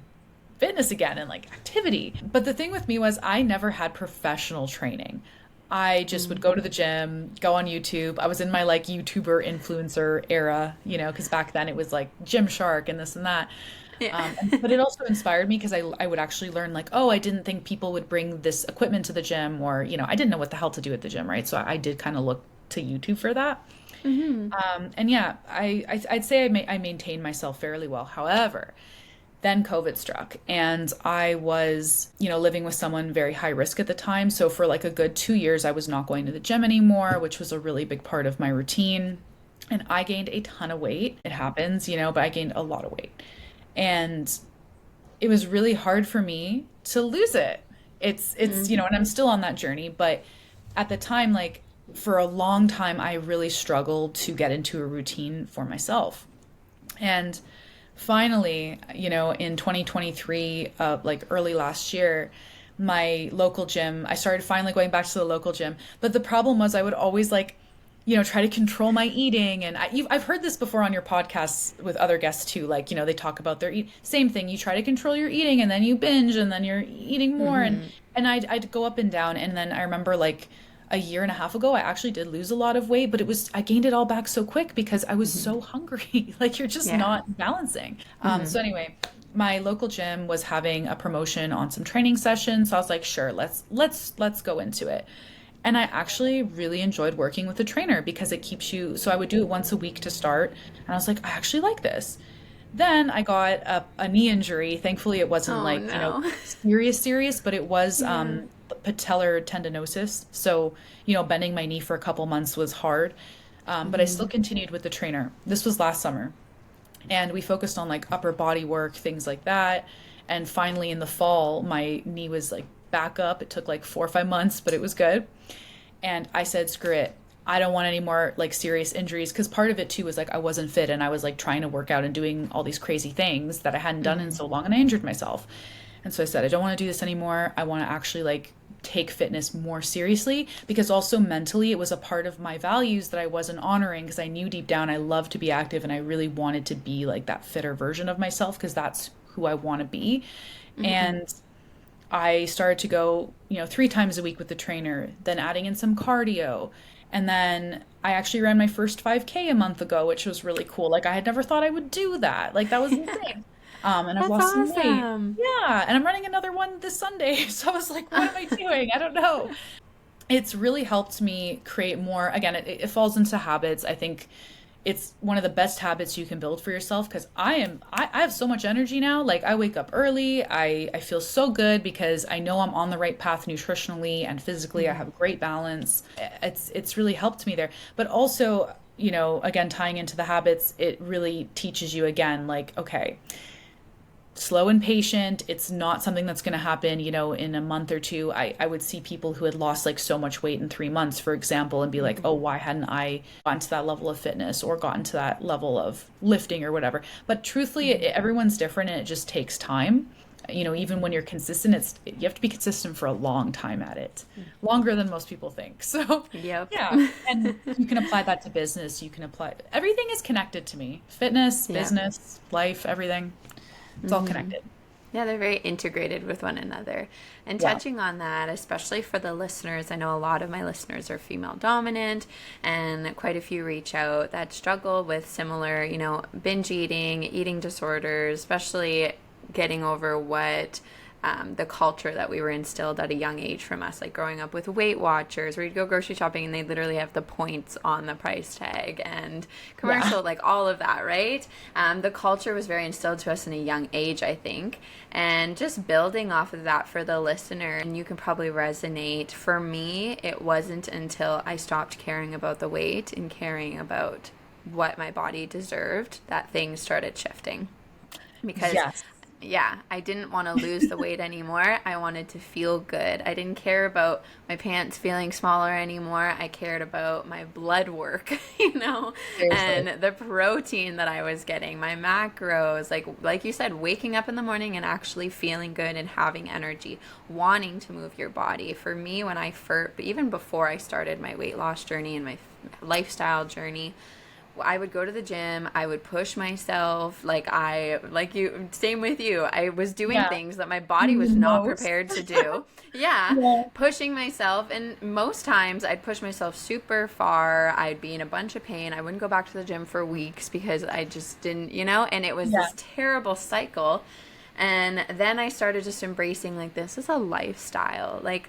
[SPEAKER 1] fitness again and like activity. But the thing with me was I never had professional training. I just would
[SPEAKER 2] Mm.
[SPEAKER 1] go to the gym, go on YouTube. I was in my like YouTuber influencer era, because back then it was like Gymshark and this and that.
[SPEAKER 2] Yeah.
[SPEAKER 1] But it also inspired me because I would actually learn like, oh, I didn't think people would bring this equipment to the gym or, I didn't know what the hell to do at the gym, right? So I did kind of look to YouTube for that. And yeah, I'd say I maintained myself fairly well. However, then COVID struck, and I was, living with someone very high risk at the time. So for like a good 2 years, I was not going to the gym anymore, which was a really big part of my routine. And I gained a ton of weight. It happens, but I gained a lot of weight. And it was really hard for me to lose it. It's, and I'm still on that journey, but at the time, like for a long time, I really struggled to get into a routine for myself. And finally, in 2023, like early last year, my local gym, I started finally going back to the local gym. But the problem was I would always like, try to control my eating. And I've heard this before on your podcasts with other guests too. Like, they talk about their same thing. You try to control your eating and then you binge and then you're eating more. And I'd go up and down. And then I remember like a year and a half ago, I actually did lose a lot of weight, but I gained it all back so quick because I was so hungry. Like you're just not balancing. So anyway, my local gym was having a promotion on some training sessions. So I was like, sure, let's go into it. And I actually really enjoyed working with a trainer because it keeps you, so I would do it once a week to start. And I was like, I actually like this. Then I got a knee injury. Thankfully, it wasn't serious, but it was patellar tendinosis. So, bending my knee for a couple months was hard. But I still continued with the trainer. This was last summer. And we focused on like upper body work, things like that. And finally in the fall, my knee was like back up. It took like 4 or 5 months, but it was good. And I said, screw it. I don't want any more like serious injuries. Cause part of it too was like, I wasn't fit and I was like trying to work out and doing all these crazy things that I hadn't done in so long, and I injured myself. And so I said, I don't want to do this anymore. I want to actually like take fitness more seriously, because also mentally it was a part of my values that I wasn't honoring, because I knew deep down I love to be active and I really wanted to be like that fitter version of myself, because that's who I want to be. And I started to go, 3 times a week with the trainer, then adding in some cardio. And then I actually ran my first 5K a month ago, which was really cool. Like I had never thought I would do that. Like that was insane. And I've lost some weight. Yeah. And I'm running another one this Sunday. So I was like, what am I doing? I don't know. It's really helped me create more. Again, it falls into habits. I think it's one of the best habits you can build for yourself, because I have so much energy now. Like I wake up early. I feel so good because I know I'm on the right path nutritionally and physically. I have great balance. It's really helped me there. But also, again, tying into the habits, it really teaches you again, like, okay, slow and patient. It's not something that's going to happen, in a month or two. I would see people who had lost like so much weight in 3 months, for example, and be like, oh, why hadn't I gotten to that level of fitness or gotten to that level of lifting or whatever? But truthfully, everyone's different and it just takes time. Even when you're consistent, you have to be consistent for a long time at it, longer than most people think. So yeah, and you can apply that to business. You can apply, everything is connected to me, fitness, business, life, everything. It's all connected.
[SPEAKER 2] Yeah, they're very integrated with one another. And touching on that, especially for the listeners, I know a lot of my listeners are female dominant, and quite a few reach out that struggle with similar, binge eating disorders, especially getting over what the culture that we were instilled at a young age from us, like growing up with Weight Watchers, where you'd go grocery shopping and they literally have the points on the price tag and commercial, like all of that, right? The culture was very instilled to us in a young age, I think, and just building off of that for the listener, and you can probably resonate. For me, it wasn't until I stopped caring about the weight and caring about what my body deserved that things started shifting. Because I didn't want to lose the weight anymore. I wanted to feel good. I didn't care about my pants feeling smaller anymore. I cared about my blood work,
[SPEAKER 1] Seriously.
[SPEAKER 2] and the protein that I was getting, my macros, like you said, waking up in the morning and actually feeling good and having energy, wanting to move your body. For me, when even before I started my weight loss journey and my lifestyle journey, I would go to the gym. I would push myself. Same with you. I was doing things that my body was not prepared to do. Pushing myself. And most times I'd push myself super far. I'd be in a bunch of pain. I wouldn't go back to the gym for weeks because I just didn't, and it was this terrible cycle. And then I started just embracing, like, this is a lifestyle. Like,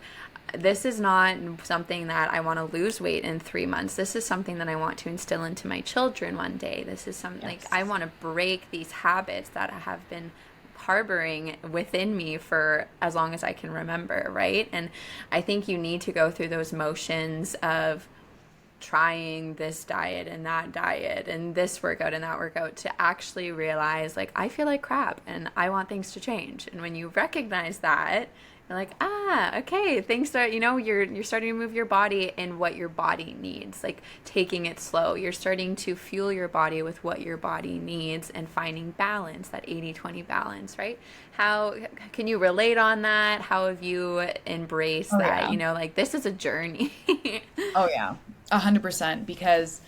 [SPEAKER 2] this is not something that I want to lose weight in 3 months. This is something that I want to instill into my children one day. This is something like I
[SPEAKER 1] Yes.
[SPEAKER 2] want to break these habits that have been harboring within me for as long as I can remember, right? And I think you need to go through those motions of trying this diet and this workout and that workout to actually realize like I feel like crap and I want things to change. And when you recognize that, you're like, okay, things start, you're starting to move your body in what your body needs, like taking it slow. You're starting to fuel your body with what your body needs and finding balance, that 80-20 balance, right? How can you relate on that? How have you embraced
[SPEAKER 1] Oh
[SPEAKER 2] that?
[SPEAKER 1] yeah.
[SPEAKER 2] Like this is a journey.
[SPEAKER 1] Oh yeah. 100%, because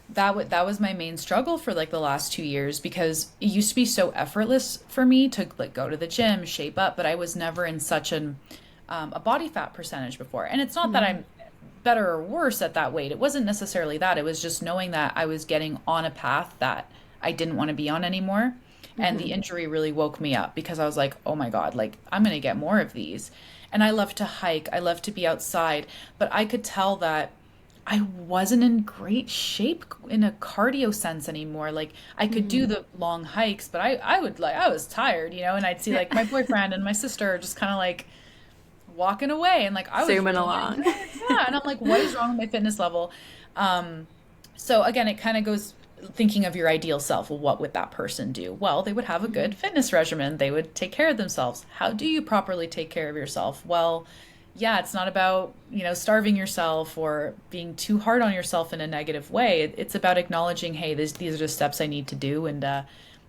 [SPEAKER 1] that was my main struggle for like the last 2 years, because it used to be so effortless for me to like go to the gym, shape up, but I was never in such a body fat percentage before. And it's not that I'm better or worse at that weight. It wasn't necessarily that. It was just knowing that I was getting on a path that I didn't want to be on anymore. And the injury really woke me up, because I was like, oh my God, like I'm going to get more of these. And I love to hike. I love to be outside, but I could tell that I wasn't in great shape in a cardio sense anymore. Like I could do the long hikes, but I would like, I was tired, and I'd see like my boyfriend and my sister just kind of like walking away, and like I was
[SPEAKER 2] Zooming
[SPEAKER 1] really getting
[SPEAKER 2] along.
[SPEAKER 1] tired. Yeah. And I'm like, what is wrong with my fitness level? So again, it kind of goes thinking of your ideal self. Well, what would that person do? Well, they would have a good fitness regimen. They would take care of themselves. How do you properly take care of yourself? Well, yeah, it's not about, starving yourself or being too hard on yourself in a negative way. It's about acknowledging, hey, these are the steps I need to do. And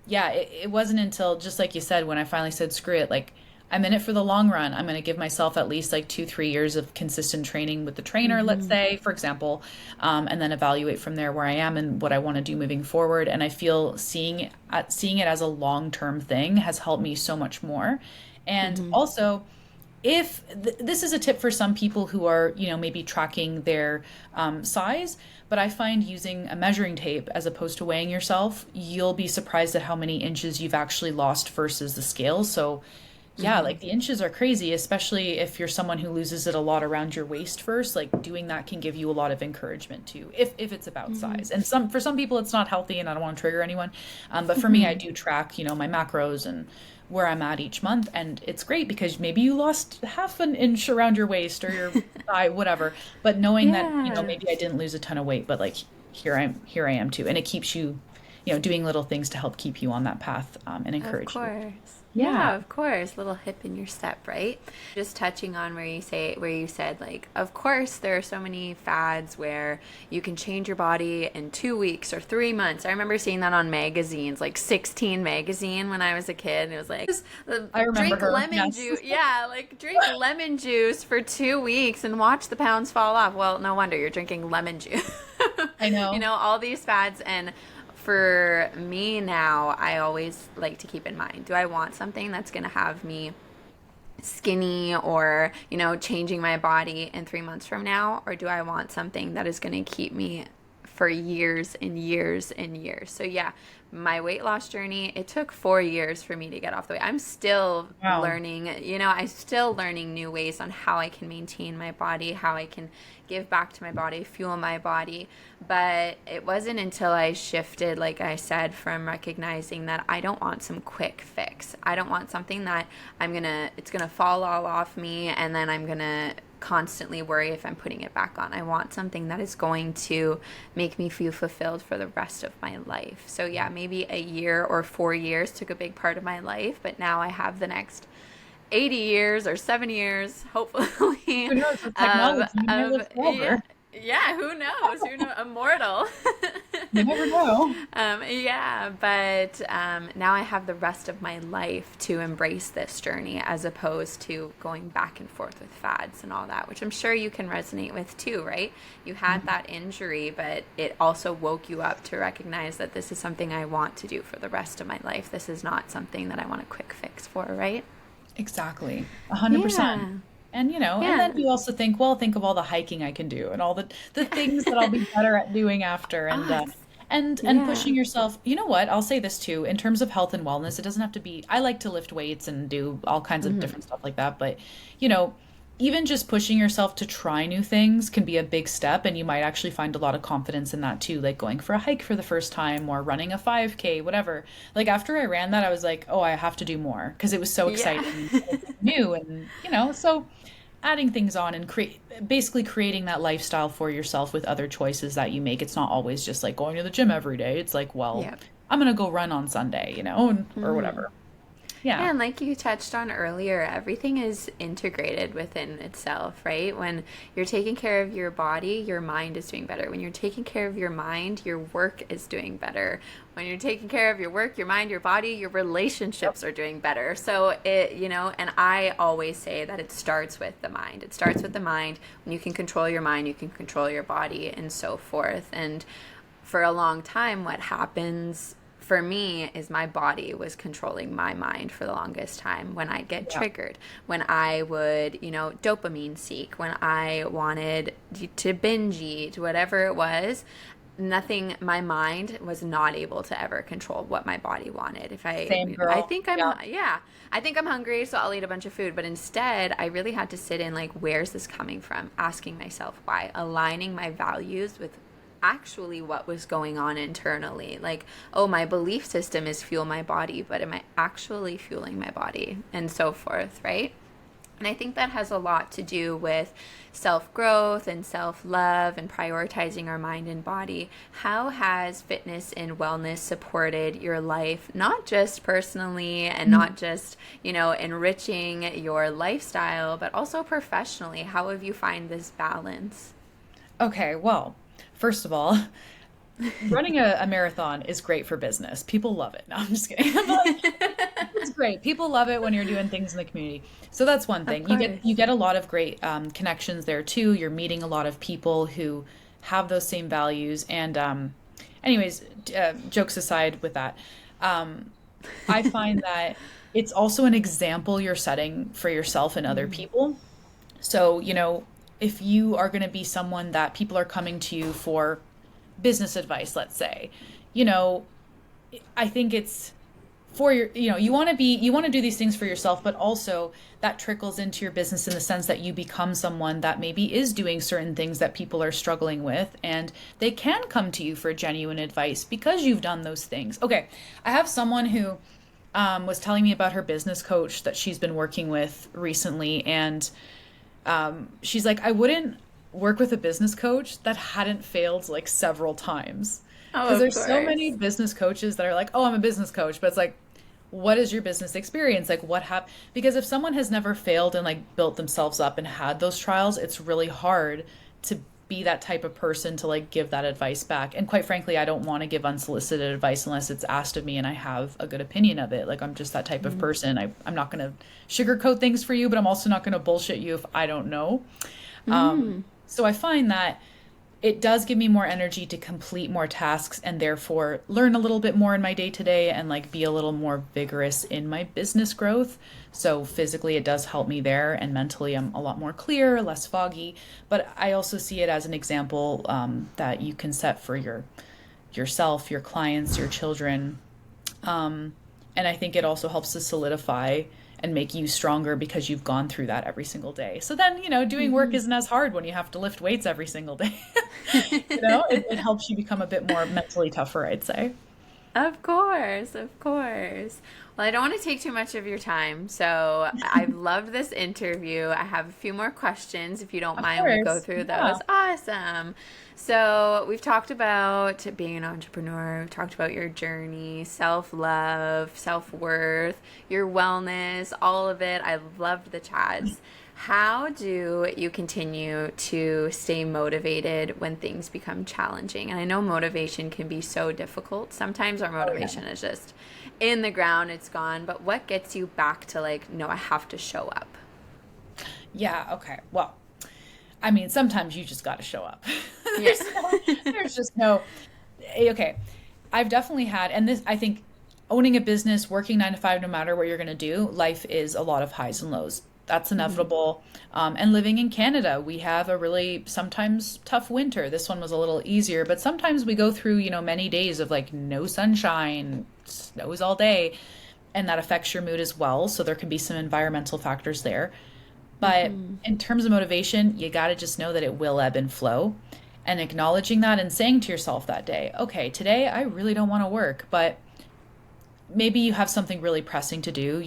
[SPEAKER 1] yeah, it wasn't until, just like you said, when I finally said, screw it, like I'm in it for the long run. I'm going to give myself at least like 2, 3 years of consistent training with the trainer, let's say, for example, and then evaluate from there where I am and what I want to do moving forward. And I feel seeing it as a long-term thing has helped me so much more. And also, if this is a tip for some people who are, maybe tracking their size, but I find using a measuring tape as opposed to weighing yourself, you'll be surprised at how many inches you've actually lost versus the scale. So yeah, like the inches are crazy, especially if you're someone who loses it a lot around your waist first. Like doing that can give you a lot of encouragement too, if it's about size. And for some people it's not healthy, and I don't want to trigger anyone. But for me, I do track, my macros and where I'm at each month, and it's great because maybe you lost half an inch around your waist or your thigh, whatever. But knowing that,
[SPEAKER 2] Yeah,
[SPEAKER 1] maybe I didn't lose a ton of weight, but like here I am too, and it keeps you, doing little things to help keep you on that path, and
[SPEAKER 2] of
[SPEAKER 1] encourage you.
[SPEAKER 2] course. Yeah,
[SPEAKER 1] Yeah.
[SPEAKER 2] of course. Little hip in your step, right? Just touching on where you said like, of course, there are so many fads where you can change your body in 2 weeks or 3 months. I remember seeing that on magazines, like 16 magazine when I was a kid. And it was like,
[SPEAKER 1] I remember
[SPEAKER 2] drink
[SPEAKER 1] her.
[SPEAKER 2] lemon
[SPEAKER 1] Yes.
[SPEAKER 2] juice. Yeah, like drink lemon juice for 2 weeks and watch the pounds fall off. Well, no wonder you're drinking lemon juice.
[SPEAKER 1] I know.
[SPEAKER 2] All these fads. And for me now, I always like to keep in mind, do I want something that's going to have me skinny or, changing my body in 3 months from now? Or do I want something that is going to keep me for years and years and years? So yeah, my weight loss journey, it took 4 years for me to get off the weight. I'm still
[SPEAKER 1] Wow.
[SPEAKER 2] learning, I'm still learning new ways on how I can maintain my body, how I can give back to my body, fuel my body. But it wasn't until I shifted, like I said, from recognizing that I don't want some quick fix. I don't want something that it's gonna fall all off me and then I'm gonna constantly worry if I'm putting it back on. I want something that is going to make me feel fulfilled for the rest of my life. So yeah, maybe a year or 4 years took a big part of my life, but now I have the next 80 years or 7 years, hopefully,
[SPEAKER 1] Who knows with technology? You may live
[SPEAKER 2] yeah,
[SPEAKER 1] forever.
[SPEAKER 2] yeah, who knows? Who knows? Immortal.
[SPEAKER 1] You never know.
[SPEAKER 2] Yeah, but now I have the rest of my life to embrace this journey as opposed to going back and forth with fads and all that, which I'm sure you can resonate with too, right? You had that injury, but it also woke you up to recognize that this is something I want to do for the rest of my life. This is not something that I want a quick fix for, right?
[SPEAKER 1] Exactly. 100%.
[SPEAKER 2] Yeah.
[SPEAKER 1] And and
[SPEAKER 2] Yeah.
[SPEAKER 1] then you also think, well, think of all the hiking I can do and all the things that I'll be better at doing after, and
[SPEAKER 2] Oh,
[SPEAKER 1] and
[SPEAKER 2] yeah.
[SPEAKER 1] pushing yourself. You know what? I'll say this too, in terms of health and wellness, it doesn't have to be, I like to lift weights and do all kinds of different stuff like that, but you know, even just pushing yourself to try new things can be a big step, and you might actually find a lot of confidence in that too, like going for a hike for the first time or running a 5K, whatever. Like after I ran that, I was like, oh, I have to do more because it was so
[SPEAKER 2] Yeah.
[SPEAKER 1] exciting and so new, and so adding things on and basically creating that lifestyle for yourself with other choices that you make. It's not always just like going to the gym every day. It's like, well,
[SPEAKER 2] Yeah.
[SPEAKER 1] I'm gonna go run on Sunday, or whatever. Yeah.
[SPEAKER 2] Yeah, and like you touched on earlier, everything is integrated within itself, right? When you're taking care of your body, your mind is doing better. When you're taking care of your mind, your work is doing better. When you're taking care of your work, your mind, your body, your relationships are doing better. So and I always say that it starts with the mind. It starts with the mind. When you can control your mind, you can control your body and so forth. And for a long time, what happens for me is my body was controlling my mind for the longest time. When I get triggered, when I would, dopamine seek, when I wanted to binge eat, whatever it was, my mind was not able to ever control what my body wanted.
[SPEAKER 1] Same
[SPEAKER 2] I
[SPEAKER 1] girl.
[SPEAKER 2] think
[SPEAKER 1] Yeah.
[SPEAKER 2] I think I'm hungry, so I'll eat a bunch of food. But instead, I really had to sit in like, where's this coming from? Asking myself why, aligning my values with actually what was going on internally. Like, oh, my belief system is fuel my body, but am I actually fueling my body? And so forth, right? And I think that has a lot to do with self-growth and self-love and prioritizing our mind and body. How has fitness and wellness supported your life, not just personally and not just, enriching your lifestyle, but also professionally? How have you find this balance?
[SPEAKER 1] Okay, well, first of all, running a marathon is great for business. People love it. No, I'm just kidding. But it's great. People love it when you're doing things in the community. So that's one
[SPEAKER 2] Of
[SPEAKER 1] thing. You
[SPEAKER 2] course.
[SPEAKER 1] get a lot of great connections there too. You're meeting a lot of people who have those same values. And anyways, jokes aside with that, um, I find that it's also an example you're setting for yourself and other people. So, if you are going to be someone that people are coming to you for business advice, let's say, you know, I think it's for your, you want to do these things for yourself, but also that trickles into your business in the sense that you become someone that maybe is doing certain things that people are struggling with, and they can come to you for genuine advice because you've done those things. Okay. I have someone who was telling me about her business coach that she's been working with recently, and she's like, I wouldn't work with a business coach that hadn't failed like several times.
[SPEAKER 2] Oh,
[SPEAKER 1] Because
[SPEAKER 2] of
[SPEAKER 1] there's so many
[SPEAKER 2] course.
[SPEAKER 1] business coaches that are like, oh, I'm a business coach. But it's like, what is your business experience? Like, what happened? Because if someone has never failed and like built themselves up and had those trials, it's really hard to be that type of person to like give that advice back. And quite frankly, I don't want to give unsolicited advice unless it's asked of me and I have a good opinion of it. Like, I'm just that type of person. I'm not going to sugarcoat things for you, but I'm also not going to bullshit you if I don't know. So I find that it does give me more energy to complete more tasks and therefore learn a little bit more in my day to day and like be a little more vigorous in my business growth. So physically it does help me there, and mentally I'm a lot more clear, less foggy. But I also see it as an example that you can set for yourself, your clients, your children. And I think it also helps to solidify and make you stronger because you've gone through that every single day. So then, doing work isn't as hard when you have to lift weights every single day. It helps you become a bit more mentally tougher, I'd say.
[SPEAKER 2] Of course, of course. Well, I don't want to take too much of your time, so I've loved this interview. I have a few more questions if you don't
[SPEAKER 1] Of
[SPEAKER 2] mind we go
[SPEAKER 1] course.
[SPEAKER 2] through those.
[SPEAKER 1] Yeah.
[SPEAKER 2] Awesome. So, we've talked about being an entrepreneur, we've talked about your journey, self-love, self-worth, your wellness, all of it. I loved the chats. How do you continue to stay motivated when things become challenging? And I know motivation can be so difficult. Sometimes our
[SPEAKER 1] Oh, yeah.
[SPEAKER 2] motivation is just in the ground, it's gone. But what gets you back to like, no, I have to show up?
[SPEAKER 1] Yeah. Okay. Well, I mean, sometimes you just got to show up.
[SPEAKER 2] Yeah.
[SPEAKER 1] There's just no, okay. I've definitely had, and this, I think owning a business, working 9 to 5, no matter what you're going to do, life is a lot of highs and lows. That's inevitable. And living in Canada, we have a really sometimes tough winter. This one was a little easier, but sometimes we go through, many days of like no sunshine, snows all day, and that affects your mood as well. So there can be some environmental factors there. But in terms of motivation, you got to just know that it will ebb and flow, and acknowledging that and saying to yourself that day, okay, today I really don't want to work, but maybe you have something really pressing to do,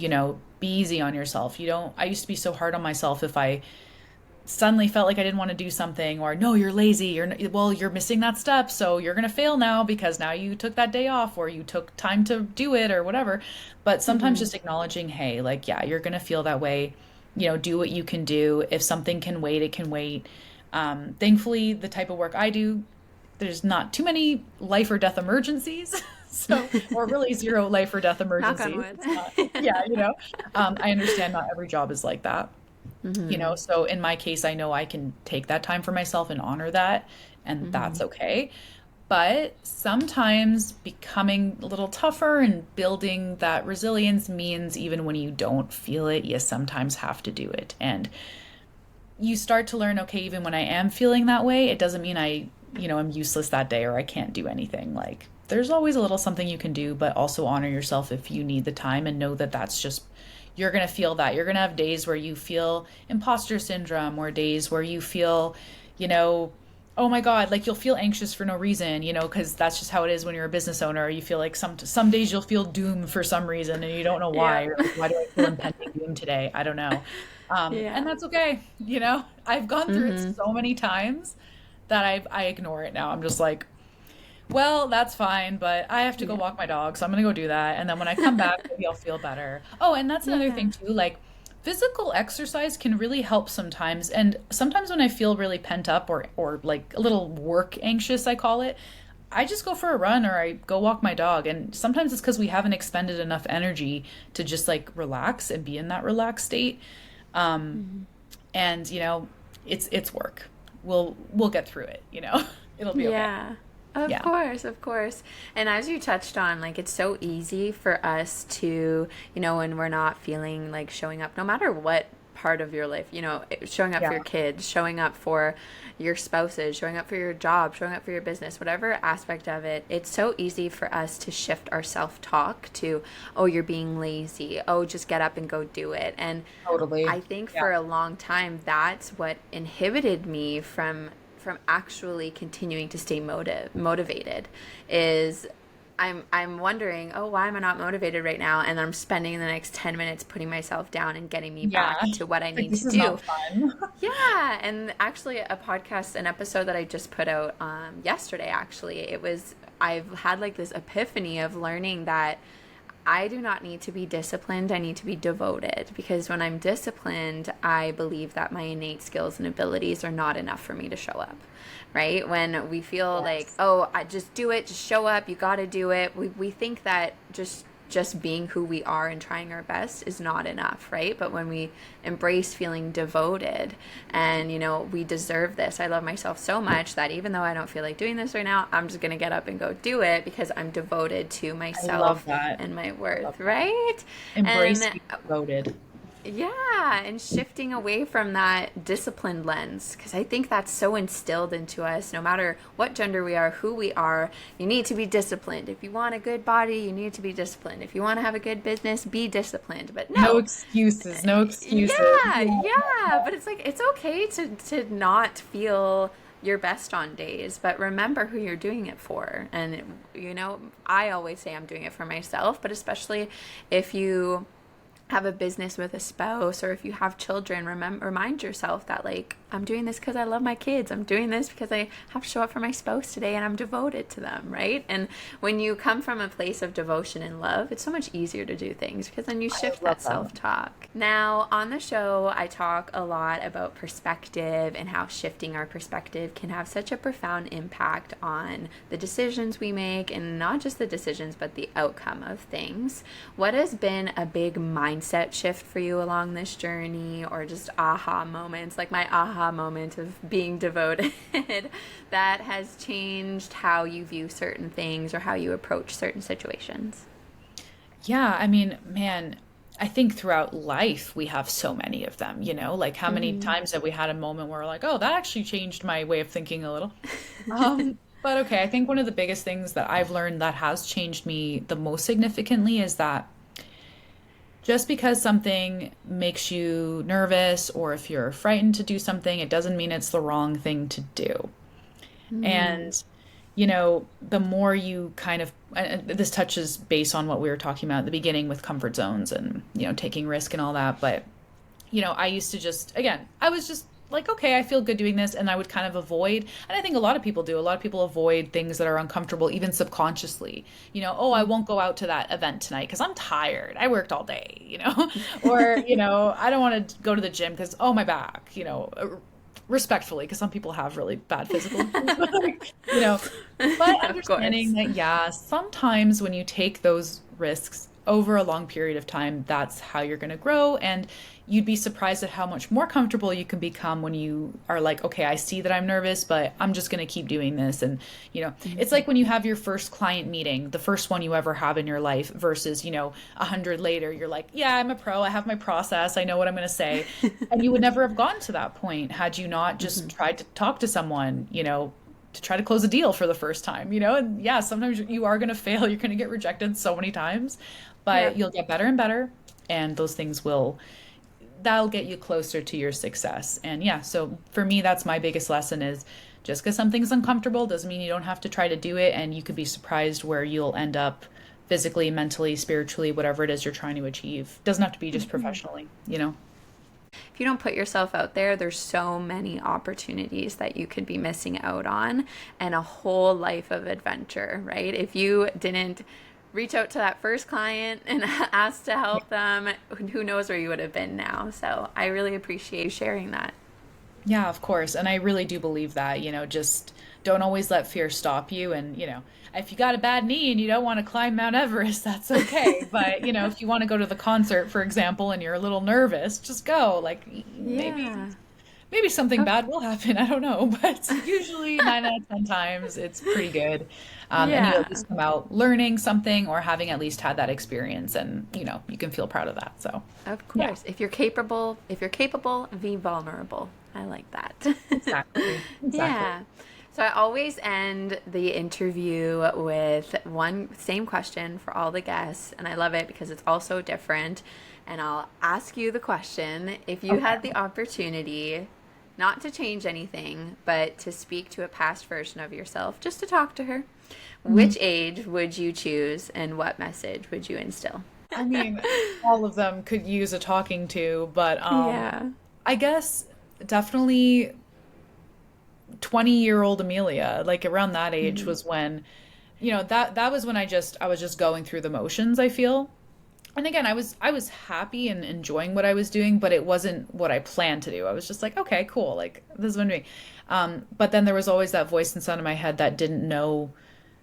[SPEAKER 1] be easy on yourself. You don't, I used to be so hard on myself if I suddenly felt like I didn't want to do something, or no, you're lazy, you're missing that step, so you're going to fail now because now you took that day off or you took time to do it or whatever. But sometimes just acknowledging, hey, like, yeah, you're going to feel that way. Do what you can do. If something can wait, it can wait. Thankfully, the type of work I do, there's not too many life or death emergencies. So, or really zero life or death
[SPEAKER 2] Knock on
[SPEAKER 1] emergencies.
[SPEAKER 2] wood.
[SPEAKER 1] Yeah, I understand not every job is like that. So in my case, I know I can take that time for myself and honor that, and that's okay. But sometimes becoming a little tougher and building that resilience means even when you don't feel it, you sometimes have to do it. And you start to learn, okay, even when I am feeling that way, it doesn't mean I'm useless that day or I can't do anything. Like, there's always a little something you can do, but also honor yourself if you need the time, and know that that's just, you're going to feel that. You're going to have days where you feel imposter syndrome, or days where you feel, oh my God, like you'll feel anxious for no reason, because that's just how it is when you're a business owner. You feel like some days you'll feel doom for some reason and you don't know why.
[SPEAKER 2] Yeah.
[SPEAKER 1] Or like, why do I feel impending doom today? I don't know.
[SPEAKER 2] Yeah.
[SPEAKER 1] And that's okay. I've gone through it so many times that I ignore it now. I'm just like, well, that's fine, but I have to go walk my dog, so I'm gonna go do that. And then when I come back, maybe I'll feel better. Oh, and that's another
[SPEAKER 2] Yeah.
[SPEAKER 1] thing too, like physical exercise can really help sometimes. And sometimes when I feel really pent up or like a little work anxious, I call it, I just go for a run or I go walk my dog. And sometimes it's because we haven't expended enough energy to just like relax and be in that relaxed state. And it's work. We'll get through it, It'll be okay.
[SPEAKER 2] Yeah. Of
[SPEAKER 1] Yeah.
[SPEAKER 2] course, of course. And as you touched on, like, it's so easy for us to, when we're not feeling like showing up, no matter what part of your life, showing up for
[SPEAKER 1] Yeah.
[SPEAKER 2] your kids, showing up for your spouses, showing up for your job, showing up for your business, whatever aspect of it, it's so easy for us to shift our self-talk to, oh, you're being lazy. Oh, just get up and go do it. And
[SPEAKER 1] Totally.
[SPEAKER 2] I think
[SPEAKER 1] Yeah.
[SPEAKER 2] for a long time, that's what inhibited me from actually continuing to stay motivated is I'm wondering, oh, why am I not motivated right now? And I'm spending the next 10 minutes putting myself down and getting me
[SPEAKER 1] Yeah.
[SPEAKER 2] back to what I
[SPEAKER 1] Like,
[SPEAKER 2] need
[SPEAKER 1] this
[SPEAKER 2] to
[SPEAKER 1] is
[SPEAKER 2] do.
[SPEAKER 1] not fun.
[SPEAKER 2] Yeah, and actually an episode that I just put out yesterday, actually, I've had like this epiphany of learning that I do not need to be disciplined. I need to be devoted, because when I'm disciplined, I believe that my innate skills and abilities are not enough for me to show up, right? When we feel like,
[SPEAKER 1] Yes.
[SPEAKER 2] oh, I just do it, just show up, you got to do it. We think that just being who we are and trying our best is not enough, right? But when we embrace feeling devoted and, we deserve this. I love myself so much that even though I don't feel like doing this right now, I'm just going to get up and go do it because I'm devoted to
[SPEAKER 1] I love
[SPEAKER 2] myself
[SPEAKER 1] that.
[SPEAKER 2] and my
[SPEAKER 1] I love
[SPEAKER 2] worth,
[SPEAKER 1] that.
[SPEAKER 2] right?
[SPEAKER 1] Embrace
[SPEAKER 2] And
[SPEAKER 1] being devoted.
[SPEAKER 2] yeah, and shifting away from that disciplined lens, because I think that's so instilled into us. No matter what gender we are, who we are, you need to be disciplined. If you want a good body, you need to be disciplined. If you want to have a good business, be disciplined. But
[SPEAKER 1] No
[SPEAKER 2] no,
[SPEAKER 1] excuses. No excuses.
[SPEAKER 2] yeah,
[SPEAKER 1] Yeah.
[SPEAKER 2] yeah. But it's like, it's okay to not feel your best on days, but remember who you're doing it for. And, I always say I'm doing it for myself, but especially if you have a business with a spouse or if you have children, remind yourself that, like, I'm doing this because I love my kids. I'm doing this because I have to show up for my spouse today and I'm devoted to them, right? And when you come from a place of devotion and love, it's so much easier to do things because then you shift
[SPEAKER 1] love
[SPEAKER 2] that
[SPEAKER 1] that.
[SPEAKER 2] self-talk. Now, on the show, I talk a lot about perspective and how shifting our perspective can have such a profound impact on the decisions we make, and not just the decisions, but the outcome of things. What has been a big mindset shift for you along this journey, or just aha moments, like my aha moment of being devoted, that has changed how you view certain things or how you approach certain situations?
[SPEAKER 1] Yeah, I mean, man, I think throughout life we have so many of them, like how many times have we had a moment where we're like, oh, that actually changed my way of thinking a little. But okay, I think one of the biggest things that I've learned that has changed me the most significantly is that just because something makes you nervous or if you're frightened to do something, it doesn't mean it's the wrong thing to do.
[SPEAKER 2] Mm.
[SPEAKER 1] And, the more you kind of, and this touches base on what we were talking about at the beginning with comfort zones and, taking risk and all that. But, I used to just, again, I was just like, okay, I feel good doing this. And I would kind of avoid, and I think a lot of people do, a lot of people avoid things that are uncomfortable, even subconsciously. Oh, I won't go out to that event tonight because I'm tired. I worked all day, or, I don't want to go to the gym because, oh, my back, respectfully, because some people have really bad physical issues, but
[SPEAKER 2] Of course.
[SPEAKER 1] understanding that, yeah, sometimes when you take those risks over a long period of time, that's how you're going to grow. And you'd be surprised at how much more comfortable you can become when you are like, okay, I see that I'm nervous, but I'm just going to keep doing this. And, it's like when you have your first client meeting, the first one you ever have in your life versus, 100 later, you're like, yeah, I'm a pro. I have my process. I know what I'm going to say. And you would never have gotten to that point had you not just tried to talk to someone, to try to close a deal for the first time, and yeah, sometimes you are going to fail. You're going to get rejected so many times, but
[SPEAKER 2] Yep.
[SPEAKER 1] you'll get better and better. And those things that'll get you closer to your success. And yeah, so for me, that's my biggest lesson is just because something's uncomfortable doesn't mean you don't have to try to do it. And you could be surprised where you'll end up physically, mentally, spiritually, whatever it is you're trying to achieve. Doesn't have to be just professionally.
[SPEAKER 2] If you don't put yourself out there, there's so many opportunities that you could be missing out on and a whole life of adventure, right? If you didn't reach out to that first client and ask to help them, who knows where you would have been now. So I really appreciate you sharing that.
[SPEAKER 1] Yeah, of course. And I really do believe that, just don't always let fear stop you. And, if you got a bad knee and you don't want to climb Mount Everest, that's okay. But, if you want to go to the concert, for example, and you're a little nervous, just go. Like
[SPEAKER 2] Yeah.
[SPEAKER 1] maybe something
[SPEAKER 2] Of,
[SPEAKER 1] bad will happen. I don't know. But usually 9 out of 10 times it's pretty good. And you at
[SPEAKER 2] yeah.
[SPEAKER 1] least come out learning something or having at least had that experience and, you can feel proud of that. So,
[SPEAKER 2] Of
[SPEAKER 1] yeah,
[SPEAKER 2] course. If you're capable, be vulnerable. I like that.
[SPEAKER 1] exactly. Exactly.
[SPEAKER 2] Yeah. So I always end the interview with one same question for all the guests, and I love it because it's all so different. And I'll ask you the question, if you
[SPEAKER 1] Okay.
[SPEAKER 2] had the opportunity not to change anything, but to speak to a past version of yourself, just to talk to her,
[SPEAKER 1] Mhm.
[SPEAKER 2] which age would you choose and what message would you instill?
[SPEAKER 1] I mean, all of them could use a talking to, but
[SPEAKER 2] Yeah.
[SPEAKER 1] I guess definitely 20-year-old Amelia, like around that age
[SPEAKER 2] Mhm.
[SPEAKER 1] was when, that was when I was just going through the motions, I feel. And again, I was happy and enjoying what I was doing, but it wasn't what I planned to do. I was just like, okay, cool, like this is what I'm doing. But then there was always that voice inside of my head that didn't know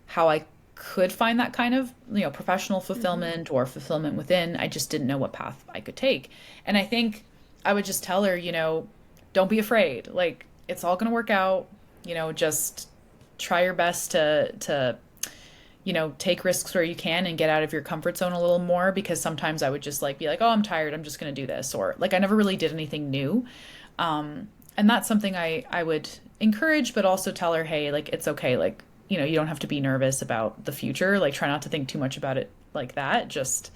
[SPEAKER 1] how I could find that kind of, professional
[SPEAKER 2] Mhm.
[SPEAKER 1] fulfillment or fulfillment within. I just didn't know what path I could take. And I think I would just tell her, don't be afraid. Like it's all going to work out. Just try your best to take risks where you can and get out of your comfort zone a little more because sometimes I would just like be like, oh, I'm tired. I'm just going to do this. Or like I never really did anything new. And that's something I would encourage, but also tell her, hey, like it's okay. Like, you don't have to be nervous about the future. Like try not to think too much about it like that. Just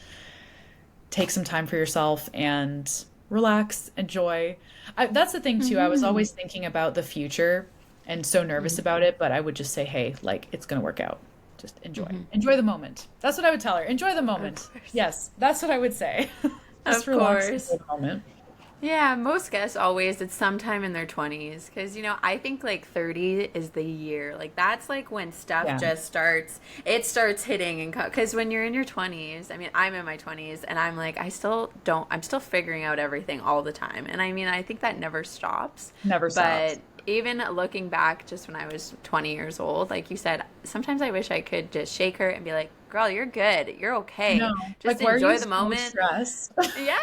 [SPEAKER 1] take some time for yourself and relax, enjoy. That's the thing too. I was
[SPEAKER 2] Mhm.
[SPEAKER 1] always thinking about the future and so nervous
[SPEAKER 2] Mhm.
[SPEAKER 1] about it, but I would just say, hey, like it's going to work out. Just enjoy.
[SPEAKER 2] Mhm.
[SPEAKER 1] Enjoy the moment. That's what I would tell her. Enjoy the
[SPEAKER 2] Of
[SPEAKER 1] moment.
[SPEAKER 2] course.
[SPEAKER 1] Yes, that's what I would say. Just
[SPEAKER 2] Of
[SPEAKER 1] relax and enjoy
[SPEAKER 2] course.
[SPEAKER 1] the moment.
[SPEAKER 2] Yeah, most guests always, it's sometime in their 20s. Because, I think like 30 is the year. Like, that's like when stuff
[SPEAKER 1] Yeah,
[SPEAKER 2] just starts, it starts hitting. And because when you're in your 20s, I mean, I'm in my 20s and I'm like, I'm still figuring out everything all the time. And I mean, I think that never stops.
[SPEAKER 1] never stops.
[SPEAKER 2] But even looking back just when I was 20 years old, like you said, sometimes I wish I could just shake her and be like, girl, you're good. You're
[SPEAKER 1] I
[SPEAKER 2] okay.
[SPEAKER 1] know.
[SPEAKER 2] Just
[SPEAKER 1] Like, why are you
[SPEAKER 2] enjoy the
[SPEAKER 1] so
[SPEAKER 2] moment.
[SPEAKER 1] stressed?
[SPEAKER 2] Yeah.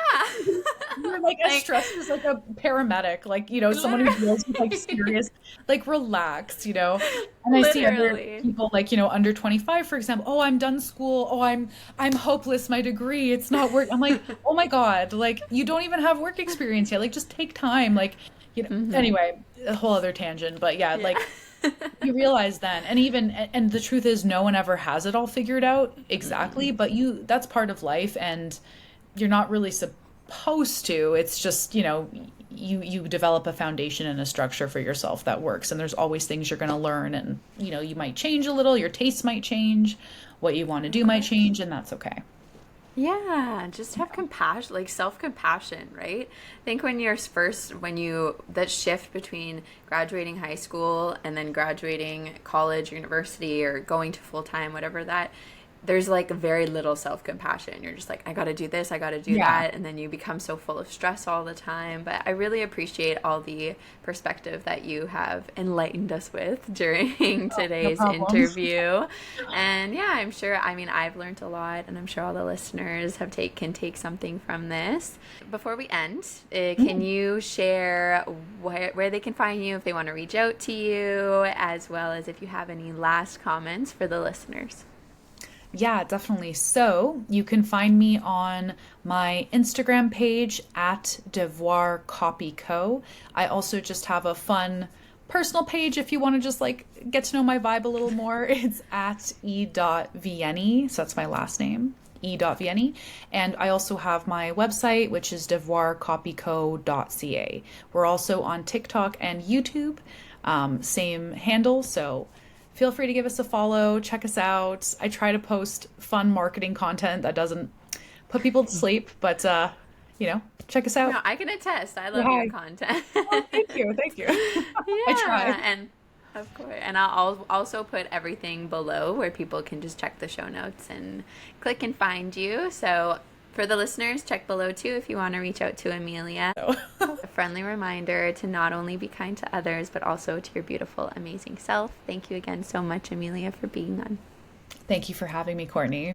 [SPEAKER 1] You're like as
[SPEAKER 2] like,
[SPEAKER 1] stressed as like a paramedic, like, someone who deals with like
[SPEAKER 2] literally.
[SPEAKER 1] serious, like relax. And I see other
[SPEAKER 2] Literally.
[SPEAKER 1] people like, under 25, for example, oh, I'm done school. Oh, I'm hopeless. My degree, it's not work. I'm like, oh my God, like you don't even have work experience yet. Like just take time. Like,
[SPEAKER 2] Hmm.
[SPEAKER 1] anyway, a whole other tangent. But yeah,
[SPEAKER 2] Yeah.
[SPEAKER 1] like you realize then, and the truth is no one ever has it all figured out exactly,
[SPEAKER 2] Mm-mm.
[SPEAKER 1] but that's part of life. And you're not really supposed to. It's just, you develop a foundation and a structure for yourself that works. And there's always things you're going to learn. And, you might change a little, your tastes might change, what you want to do might change, and that's okay.
[SPEAKER 2] Yeah, just have compassion, like self-compassion, right? I think that shift between graduating high school and then graduating college, university, or going to full-time, whatever that, there's like very little self-compassion. You're just like, I got to do this, I got to do
[SPEAKER 1] Yeah.
[SPEAKER 2] that. And then you become so full of stress all the time. But I really appreciate all the perspective that you have enlightened us with during
[SPEAKER 1] No
[SPEAKER 2] today's
[SPEAKER 1] problem.
[SPEAKER 2] interview. And yeah, I'm sure, I mean, I've learned a lot, and I'm sure all the listeners can take something from this. Before we end, can you share where they can find you if they want to reach out to you, as well as if you have any last comments for the listeners?
[SPEAKER 1] Yeah, definitely. So you can find me on my Instagram page at Devoir Copy Co. I also just have a fun personal page if you want to just like get to know my vibe a little more. It's at e.vieni. So that's my last name, e.vieni. And I also have my website, which is devoircopyco.ca. We're also on TikTok and YouTube, same handle. So feel free to give us a follow, check us out. I try to post fun marketing content that doesn't put people to sleep, but check us out.
[SPEAKER 2] No, I can attest. I love your
[SPEAKER 1] Hi.
[SPEAKER 2] content.
[SPEAKER 1] Oh, thank you. Thank you. I
[SPEAKER 2] Yeah,
[SPEAKER 1] try.
[SPEAKER 2] and of course, and I'll also put everything below where people can just check the show notes and click and find you. So for the listeners, check below too if you want to reach out to Emilia.
[SPEAKER 1] So,
[SPEAKER 2] A friendly reminder to not only be kind to others, but also to your beautiful, amazing self. Thank you again so much, Emilia, for being on.
[SPEAKER 1] thank you for having me, Courtney.